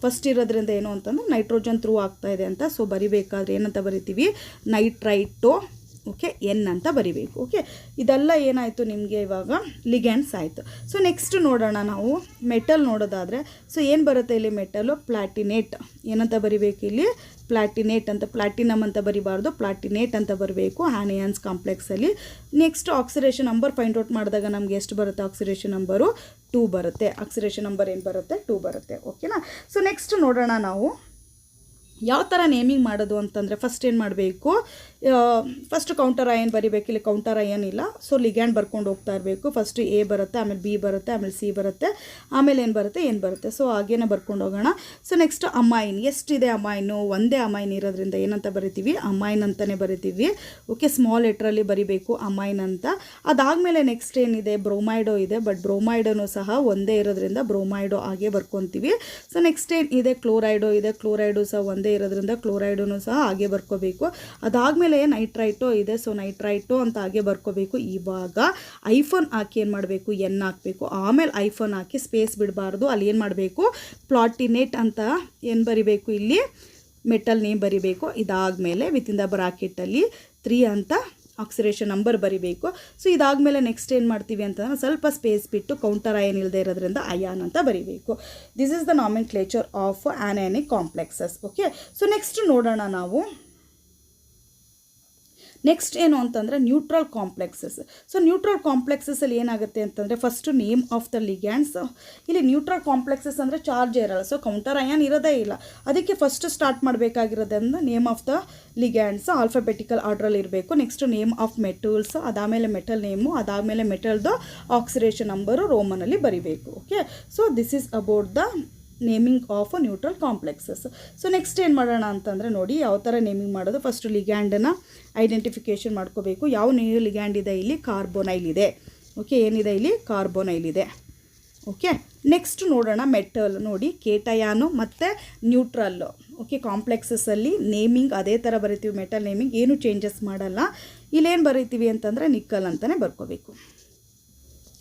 ಫಸ್ಟ್ ಇರೋದ್ರಿಂದ ಏನು ಅಂತಂದ್ರೆ ನೈಟ್ರೋಜನ್ ಥ್ರೂ ಆಗ್ತಾಯಿದೆ ಅಂತ. ಸೊ ಬರಿಬೇಕಾದ್ರೆ ಏನಂತ ಬರಿತೀವಿ, ನೈಟ್ರೈಟೋ. ಓಕೆ, N ಅಂತ ಬರಿಬೇಕು. ಓಕೆ, ಇದೆಲ್ಲ ಏನಾಯಿತು ನಿಮಗೆ ಇವಾಗ ಲಿಗ್ಯಾಂಡ್ಸ್ ಆಯಿತು. ಸೊ ನೆಕ್ಸ್ಟ್ ನೋಡೋಣ ನಾವು ಮೆಟಲ್ ನೋಡೋದಾದರೆ. ಸೊ ಏನು ಬರುತ್ತೆ ಇಲ್ಲಿ ಮೆಟಲು, ಪ್ಲಾಟಿನೇಟ್. ಏನಂತ ಬರಿಬೇಕು ಇಲ್ಲಿ, ಪ್ಲಾಟಿನೇಟ್ ಅಂತ. ಪ್ಲಾಟಿನಮ್ ಅಂತ ಬರಿಬಾರ್ದು, ಪ್ಲಾಟಿನೇಟ್ ಅಂತ ಬರಬೇಕು ಆನಿಯನ್ಸ್ ಕಾಂಪ್ಲೆಕ್ಸಲ್ಲಿ. Next oxidation number find out ಮಾಡಿದಾಗ ನಮಗೆ ಎಷ್ಟು ಬರುತ್ತೆ, ಆಕ್ಸಿಡೇಷನ್ ನಂಬರು 2 ಬರುತ್ತೆ. ಆಕ್ಸಿಡೇಷನ್ ನಂಬರ್ ಏನು ಬರುತ್ತೆ, 2 ಬರುತ್ತೆ. ಓಕೆನಾ. ಸೊ ನೆಕ್ಸ್ಟ್ ನೋಡೋಣ ನಾವು ಯಾವ ಥರ ನೇಮಿಂಗ್ ಮಾಡೋದು ಅಂತಂದರೆ, ಫಸ್ಟ್ ಏನು ಮಾಡಬೇಕು, ಫಸ್ಟ್ ಕೌಂಟರ್ ಅಯನ್ ಬರಿಬೇಕು. ಇಲ್ಲಿ ಕೌಂಟರ್ ಅಯನ್ ಇಲ್ಲ, ಸೊ ಲಿಗ್ಯಾಂಡ್ ಬರ್ಕೊಂಡು ಹೋಗ್ತಾ ಇರಬೇಕು. ಫಸ್ಟ್ A ಬರುತ್ತೆ, ಆಮೇಲೆ B ಬರುತ್ತೆ, ಆಮೇಲೆ C ಬರುತ್ತೆ, ಆಮೇಲೆ ಏನು ಬರುತ್ತೆ, N ಬರುತ್ತೆ. ಸೊ ಹಾಗೇನೆ ಬರ್ಕೊಂಡು ಹೋಗೋಣ. ಸೊ ನೆಕ್ಸ್ಟ್ ಅಮೈನ್ ಎಷ್ಟಿದೆ, ಅಮೈನು ಒಂದೇ ಅಮೈನ್ ಇರೋದ್ರಿಂದ ಏನಂತ ಬರಿತೀವಿ, ಅಮೈನ್ ಅಂತಲೇ ಬರಿತೀವಿ. ಓಕೆ, ಸ್ಮಾಲ್ ಲೆಟ್ರಲ್ಲಿ ಬರಿಬೇಕು ಅಮೈನ್ ಅಂತ. ಅದಾದಮೇಲೆ ನೆಕ್ಸ್ಟ್ ಏನಿದೆ, ಬ್ರೋಮೈಡೋ ಇದೆ. ಬಟ್ ಬ್ರೋಮೈಡೋನು ಸಹ ಒಂದೇ ಇರೋದ್ರಿಂದ ಬ್ರೋಮೈಡೋ ಹಾಗೆ ಬರ್ಕೊತೀವಿ. ಸೊ ನೆಕ್ಸ್ಟ್ ಏನಿದೆ, ಕ್ಲೋರೈಡೋ ಇದೆ. ಕ್ಲೋರೈಡು ಸಹ ಒಂದೇ ಇರೋದ್ರಿಂದ ಕ್ಲೋರೈಡೂ ಸಹ ಹಾಗೆ ಬರ್ಕೋಬೇಕು. ಅದಾದಮೇಲೆ ನೈಟ್ರೈಟೋ ಇದೆ. ಸೊ ನೈಟ್ರೈಟೋ ಅಂತ ಹಾಗೆ ಬರ್ಕೋಬೇಕು. ಇವಾಗ ಐಫೋನ್ ಹಾಕಿ ಏನು ಮಾಡಬೇಕು, N ಹಾಕಬೇಕು. ಆಮೇಲೆ ಐಫೋನ್ ಹಾಕಿ ಸ್ಪೇಸ್ ಬಿಡಬಾರ್ದು. ಅಲ್ಲಿ ಏನು ಮಾಡಬೇಕು, ಪ್ಲಾಟಿನೇಟ್ ಅಂತ ಏನು ಬರಿಬೇಕು, ಇಲ್ಲಿ ಮೆಟಲ್ ನೇಮ್ ಬರಿಬೇಕು. ಇದಾದಮೇಲೆ ವಿತಿನ್ ದ ಬ್ರಾಕೆಟಲ್ಲಿ 3 ಅಂತ ಆಕ್ಸಿಡೇಷನ್ ನಂಬರ್ ಬರಿಬೇಕು. ಸೊ ಇದಾದಮೇಲೆ ನೆಕ್ಸ್ಟ್ ಏನು ಮಾಡ್ತೀವಿ ಅಂತಂದರೆ ಸ್ವಲ್ಪ ಸ್ಪೇಸ್ ಬಿಟ್ಟು ಕೌಂಟರ್ ಅಯನ್ ಇಲ್ಲದೆ ಇರೋದ್ರಿಂದ ಅಯಾನ್ ಅಂತ ಬರಿಬೇಕು. This is the nomenclature of anionic complexes. Okay. So next ನೋಡೋಣ ನಾವು. ನೆಕ್ಸ್ಟ್ ಏನು ಅಂತಂದರೆ ನ್ಯೂಟ್ರಲ್ ಕಾಂಪ್ಲೆಕ್ಸಸ್. ಸೊ ನ್ಯೂಟ್ರಲ್ ಕಾಂಪ್ಲೆಕ್ಸಸ್ಸಲ್ಲಿ ಏನಾಗುತ್ತೆ ಅಂತಂದರೆ first name of the ligands. ಇಲ್ಲಿ ನ್ಯೂಟ್ರಲ್ ಕಾಂಪ್ಲೆಕ್ಸಸ್ ಅಂದರೆ ಚಾರ್ಜ್ ಇರಲ್ಲ, ಸೊ ಕೌಂಟರ್ ಅಯಾನ್ ಇರೋದೇ ಇಲ್ಲ. ಅದಕ್ಕೆ ಫಸ್ಟ್ ಸ್ಟಾರ್ಟ್ ಮಾಡಬೇಕಾಗಿರೋದ್ರಿಂದ name of the ligands alphabetical ಆರ್ಡ್ರಲ್ಲಿ ಇರಬೇಕು. ನೆಕ್ಸ್ಟ್ ನೇಮ್ ಆಫ್ ಮೆಟಲ್ಸ್, ಅದಾದಮೇಲೆ ಮೆಟಲ್ ನೇಮು, ಅದಾದಮೇಲೆ ಮೆಟಲ್ದು ಆಕ್ಸಿಡೇಷನ್ ನಂಬರು ರೋಮನಲ್ಲಿ ಬರಿಬೇಕು. Okay. So this is about the naming of neutral complexes. So next ಏನು ಮಾಡೋಣ ಅಂತಂದರೆ ನೋಡಿ ಯಾವ ಥರ ನೇಮಿಂಗ್ ಮಾಡೋದು. ಫಸ್ಟ್ ಲಿಗ್ಯಾಂಡನ್ನು ಐಡೆಂಟಿಫಿಕೇಷನ್ ಮಾಡ್ಕೋಬೇಕು. ಯಾವ ಲಿಗ್ಯಾಂಡ್ ಇದೆ, ಇಲ್ಲಿ ಕಾರ್ಬೋನೈಲ್ ಇದೆ. ಓಕೆ, ಏನಿದೆ ಇಲ್ಲಿ, ಕಾರ್ಬೋನೈಲ್ ಇದೆ. ಓಕೆ. ನೆಕ್ಸ್ಟ್ ನೋಡೋಣ ಮೆಟಲ್. ನೋಡಿ ಕೇಟಯಾನು ಮತ್ತು ನ್ಯೂಟ್ರಲ್ಲು. ಓಕೆ, ಕಾಂಪ್ಲೆಕ್ಸಸ್ಸಲ್ಲಿ ನೇಮಿಂಗ್ ಅದೇ ಥರ ಬರಿತೀವಿ. ಮೆಟಲ್ ನೇಮಿಂಗ್ ಏನು ಚೇಂಜಸ್ ಮಾಡಲ್ಲ. ಇಲ್ಲೇನು ಬರಿತೀವಿ ಅಂತಂದರೆ ನಿಕ್ಕಲ್ ಅಂತಲೇ ಬರ್ಕೋಬೇಕು.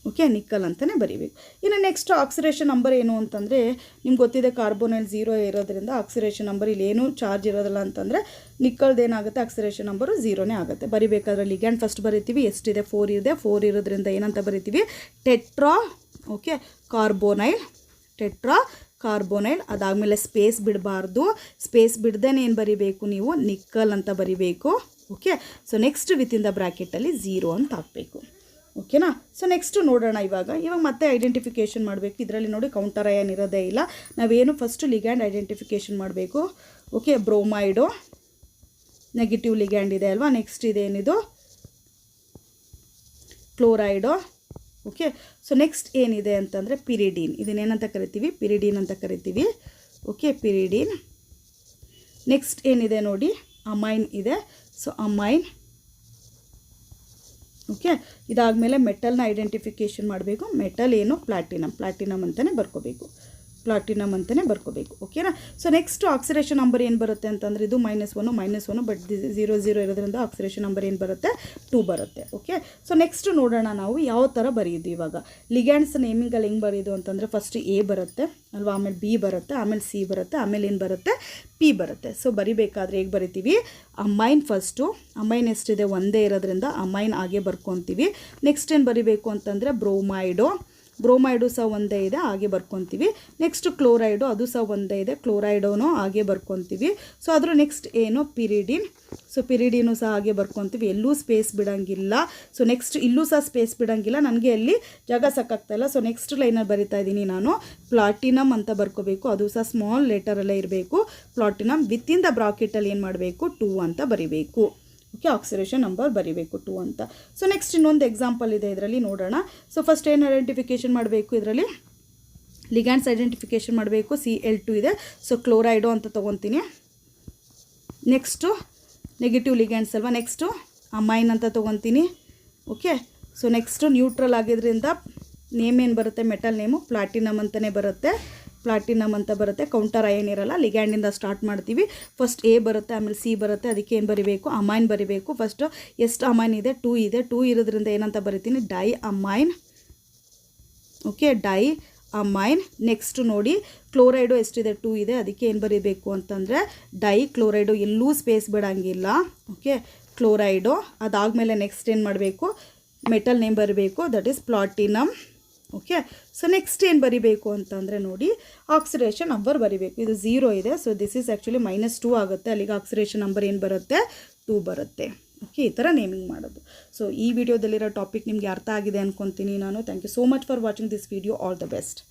ಓಕೆ, ನಿಕ್ಕಲ್ ಅಂತಲೇ ಬರೀಬೇಕು. ಇನ್ನು ನೆಕ್ಸ್ಟ್ ಆಕ್ಸಿಡೇಷನ್ ನಂಬರ್ ಏನು ಅಂತಂದರೆ ನಿಮ್ಗೆ ಗೊತ್ತಿದೆ, ಕಾರ್ಬೋನೈಲ್ 0 ಇರೋದ್ರಿಂದ ಆಕ್ಸಿಡೇಷನ್ ನಂಬರ್ ಇಲ್ಲಿ ಏನೂ ಚಾರ್ಜ್ ಇರೋದಿಲ್ಲ ಅಂತಂದರೆ ನಿಕ್ಕಲ್ದು ಏನಾಗುತ್ತೆ, ಆಕ್ಸಿಡೇಷನ್ ನಂಬರು 0ನೇ ಆಗುತ್ತೆ. ಬರಿಬೇಕಾದ್ರೆ ಲಿಗ್ಯಾಂಡ್ ಫಸ್ಟ್ ಬರಿತೀವಿ, ಎಷ್ಟಿದೆ 4 ಇದೆ, 4 ಇರೋದ್ರಿಂದ ಏನಂತ ಬರಿತೀವಿ, ಟೆಟ್ರಾ ಓಕೆ ಕಾರ್ಬೋನೈಲ್, ಟೆಟ್ರಾ ಕಾರ್ಬೋನೈಲ್. ಅದಾದಮೇಲೆ ಸ್ಪೇಸ್ ಬಿಡಬಾರ್ದು, ಸ್ಪೇಸ್ ಬಿಡ್ದೇ ಏನು ಬರಿಬೇಕು ನೀವು, ನಿಕ್ಕಲ್ ಅಂತ ಬರಿಬೇಕು. Okay, so next within the ಬ್ರ್ಯಾಕೆಟಲ್ಲಿ 0 ಅಂತ ಹಾಕಬೇಕು. ಓಕೆನಾ. ಸೊ ನೆಕ್ಸ್ಟು ನೋಡೋಣ. ಇವಾಗ ಮತ್ತೆ ಐಡೆಂಟಿಫಿಕೇಷನ್ ಮಾಡಬೇಕು. ಇದರಲ್ಲಿ ನೋಡಿ ಕೌಂಟರ್ ಅಯಾನ್ ಇರೋದೇ ಇಲ್ಲ. ನಾವೇನು ಫಸ್ಟು ಲಿಗ್ಯಾಂಡ್ ಐಡೆಂಟಿಫಿಕೇಷನ್ ಮಾಡಬೇಕು. ಓಕೆ, ಬ್ರೋಮೈಡು ನೆಗೆಟಿವ್ ಲಿಗ್ಯಾಂಡ್ ಇದೆ ಅಲ್ವಾ. ನೆಕ್ಸ್ಟ್ ಇದೇನಿದು ಕ್ಲೋರೈಡು. ಓಕೆ, ಸೊ ನೆಕ್ಸ್ಟ್ ಏನಿದೆ ಅಂತಂದರೆ ಪಿರಿಡೀನ್. ಇದನ್ನೇನಂತ ಕರಿತೀವಿ, ಪಿರಿಡೀನ್ ಅಂತ ಕರಿತೀವಿ. ಓಕೆ, ಪಿರಿಡೀನ್. ನೆಕ್ಸ್ಟ್ ಏನಿದೆ ನೋಡಿ, ಅಮೈನ್ ಇದೆ. So amine. ಓಕೆ, ಇದಾದಮೇಲೆ ಮೆಟಲ್ನ ಐಡೆಂಟಿಫಿಕೇಷನ್ ಮಾಡಬೇಕು. ಮೆಟಲ್ ಏನು, ಪ್ಲಾಟಿನಮ್, ಪ್ಲಾಟಿನಮ್ ಅಂತಲೇ ಬರ್ಕೋಬೇಕು, ಪ್ಲಾಟಿನಮ್ ಅಂತಲೇ ಬರ್ಕೋಬೇಕು. ಓಕೆನಾ. ಸೊ ನೆಕ್ಸ್ಟ್ ಆಕ್ಸಿಡೇಷನ್ ನಂಬರ್ ಏನು ಬರುತ್ತೆ ಅಂತಂದರೆ ಇದು -1 ಬಟ್ 0 ಇರೋದ್ರಿಂದ ಆಕ್ಸಿಡೇಷನ್ ನಂಬರ್ ಏನು ಬರುತ್ತೆ, 2 ಬರುತ್ತೆ. ಓಕೆ, ಸೊ ನೆಕ್ಸ್ಟ್ ನೋಡೋಣ ನಾವು ಯಾವ ಥರ ಬರೆಯೋದು. ಇವಾಗ ಲಿಗ್ಯಾಂಡ್ಸ್ ನೇಮಿಂಗಲ್ಲಿ ಹೆಂಗೆ ಬರೆಯೋದು ಅಂತಂದರೆ ಫಸ್ಟ್ ಎ ಬರುತ್ತೆ ಅಲ್ವಾ, ಆಮೇಲೆ ಬಿ ಬರುತ್ತೆ, ಆಮೇಲೆ ಸಿ ಬರುತ್ತೆ, ಆಮೇಲೆ ಏನು ಬರುತ್ತೆ, ಪಿ ಬರುತ್ತೆ. ಸೊ ಬರಿಬೇಕಾದ್ರೆ ಹೇಗೆ ಬರಿತೀವಿ, ಅಮೈನ್ ಫಸ್ಟು, ಅಮೈನ್ ಎಷ್ಟಿದೆ ಒಂದೇ ಇರೋದ್ರಿಂದ ಅಮೈನ್ ಹಾಗೆ ಬರ್ಕೊತೀವಿ. ನೆಕ್ಸ್ಟ್ ಏನು ಬರಿಬೇಕು ಅಂತಂದರೆ ಬ್ರೋಮೈಡು ಸಹ ಒಂದೇ ಇದೆ, ಹಾಗೆ ಬರ್ಕೊತೀವಿ. ನೆಕ್ಸ್ಟ್ ಕ್ಲೋರೈಡು, ಅದು ಸಹ ಒಂದೇ ಇದೆ, ಕ್ಲೋರೈಡೋನು ಹಾಗೆ ಬರ್ಕೊತೀವಿ. ಸೊ ಅದ್ರ ನೆಕ್ಸ್ಟ್ ಏನು, ಪಿರಿಡಿನ್. ಸೊ ಪಿರಿಡಿನು ಸಹ ಹಾಗೆ ಬರ್ಕೊತೀವಿ, ಎಲ್ಲೂ ಸ್ಪೇಸ್ ಬಿಡೋಂಗಿಲ್ಲ. ಸೊ ನೆಕ್ಸ್ಟ್ ಇಲ್ಲೂ ಸಹ ಸ್ಪೇಸ್ ಬಿಡೋಂಗಿಲ್ಲ, ನನಗೆ ಅಲ್ಲಿ ಜಾಗ ಸಾಕಾಗ್ತಾಯಿಲ್ಲ. ಸೊ ನೆಕ್ಸ್ಟ್ ಲೈನಲ್ಲಿ ಬರಿತಾ ಇದ್ದೀನಿ ನಾನು, ಪ್ಲಾಟಿನಮ್ ಅಂತ ಬರ್ಕೋಬೇಕು, ಅದು ಸಹ ಸ್ಮಾಲ್ ಲೆಟರಲ್ಲೇ ಇರಬೇಕು. ಪ್ಲಾಟಿನಮ್ ವಿತಿನ್ ದ ಬ್ರಾಕೆಟಲ್ಲಿ ಏನು ಮಾಡಬೇಕು, 2 ಅಂತ ಬರಿಬೇಕು. ಓಕೆ, ಆಕ್ಸಿಡೇಷನ್ ನಂಬರ್ ಬರಿಬೇಕು 2 ಅಂತ. ಸೊ ನೆಕ್ಸ್ಟ್ ಇನ್ನೊಂದು ಎಕ್ಸಾಂಪಲ್ ಇದೆ, ಇದರಲ್ಲಿ ನೋಡೋಣ. ಸೊ ಫಸ್ಟ್ ಏನು ಐಡೆಂಟಿಫಿಕೇಷನ್ ಮಾಡಬೇಕು, ಇದರಲ್ಲಿ ಲಿಗ್ಯಾಂಡ್ಸ್ ಐಡೆಂಟಿಫಿಕೇಷನ್ ಮಾಡಬೇಕು. Cl2 ಇದೆ, ಸೊ ಕ್ಲೋರೈಡು ಅಂತ ತೊಗೊತೀನಿ. ನೆಕ್ಸ್ಟು ನೆಗೆಟಿವ್ ಲಿಗ್ಯಾಂಡ್ಸ್ ಅಲ್ವಾ, ನೆಕ್ಸ್ಟು ಅಮೈನ್ ಅಂತ ತೊಗೊತೀನಿ. ಓಕೆ, ಸೊ ನೆಕ್ಸ್ಟು ನ್ಯೂಟ್ರಲ್ ಆಗಿದ್ದರಿಂದ ನೇಮ್ ಏನು ಬರುತ್ತೆ, ಮೆಟಲ್ ನೇಮು ಪ್ಲಾಟಿನಮ್ ಅಂತಲೇ ಬರುತ್ತೆ, ಪ್ಲಾಟಿನಮ್ ಅಂತ ಬರುತ್ತೆ. ಕೌಂಟರ್ ಅಯನ್ ಇರಲ್ಲ, ಲಿಗ್ಯಾಂಡಿಂದ ಸ್ಟಾರ್ಟ್ ಮಾಡ್ತೀವಿ. ಫಸ್ಟ್ ಎ ಬರುತ್ತೆ, ಆಮೇಲೆ ಸಿ ಬರುತ್ತೆ, ಅದಕ್ಕೆ ಏನು ಬರಿಬೇಕು, ಅಮೈನ್ ಬರಿಬೇಕು. ಫಸ್ಟು ಎಷ್ಟು ಅಮೈನ್ ಇದೆ, 2 ಇದೆ, 2 ಇರೋದ್ರಿಂದ ಏನಂತ ಬರಿತೀನಿ, di amine. Okay, di amine. Next ನೋಡಿ ಕ್ಲೋರೈಡು ಎಷ್ಟಿದೆ, 2 ಇದೆ, ಅದಕ್ಕೆ ಏನು ಬರಿಬೇಕು ಅಂತಂದರೆ ಡೈ ಕ್ಲೋರೈಡು, ಎಲ್ಲೂ ಸ್ಪೇಸ್ ಬಿಡೋಂಗಿಲ್ಲ. Okay, chloride. ಅದಾದಮೇಲೆ ನೆಕ್ಸ್ಟ್ ಏನು ಮಾಡಬೇಕು, ಮೆಟಲ್ ನೇಮ್ ಬರಬೇಕು, that is platinum. Okay, so next ಏನು ಬರಿಬೇಕು ಅಂತಂದರೆ ನೋಡಿ ಆಕ್ಸಿಡೇಷನ್ ನಂಬರ್ ಬರಿಬೇಕು. ಇದು 0 ಇದೆ, ಸೊ ದಿಸ್ ಈಸ್ ಆ್ಯಕ್ಚುಲಿ -2 ಆಗುತ್ತೆ, ಅಲ್ಲಿಗೆ ಆಕ್ಸಿಡೇಷನ್ ನಂಬರ್ ಏನು ಬರುತ್ತೆ, 2 ಬರುತ್ತೆ. ಓಕೆ, ಈ ಥರ ನೇಮಿಂಗ್ ಮಾಡೋದು. ಸೊ ಈ ವಿಡಿಯೋದಲ್ಲಿರೋ ಟಾಪಿಕ್ ನಿಮಗೆ ಅರ್ಥ ಆಗಿದೆ ಅಂದ್ಕೊತೀನಿ ನಾನು. Thank you so much for watching this video. All the best.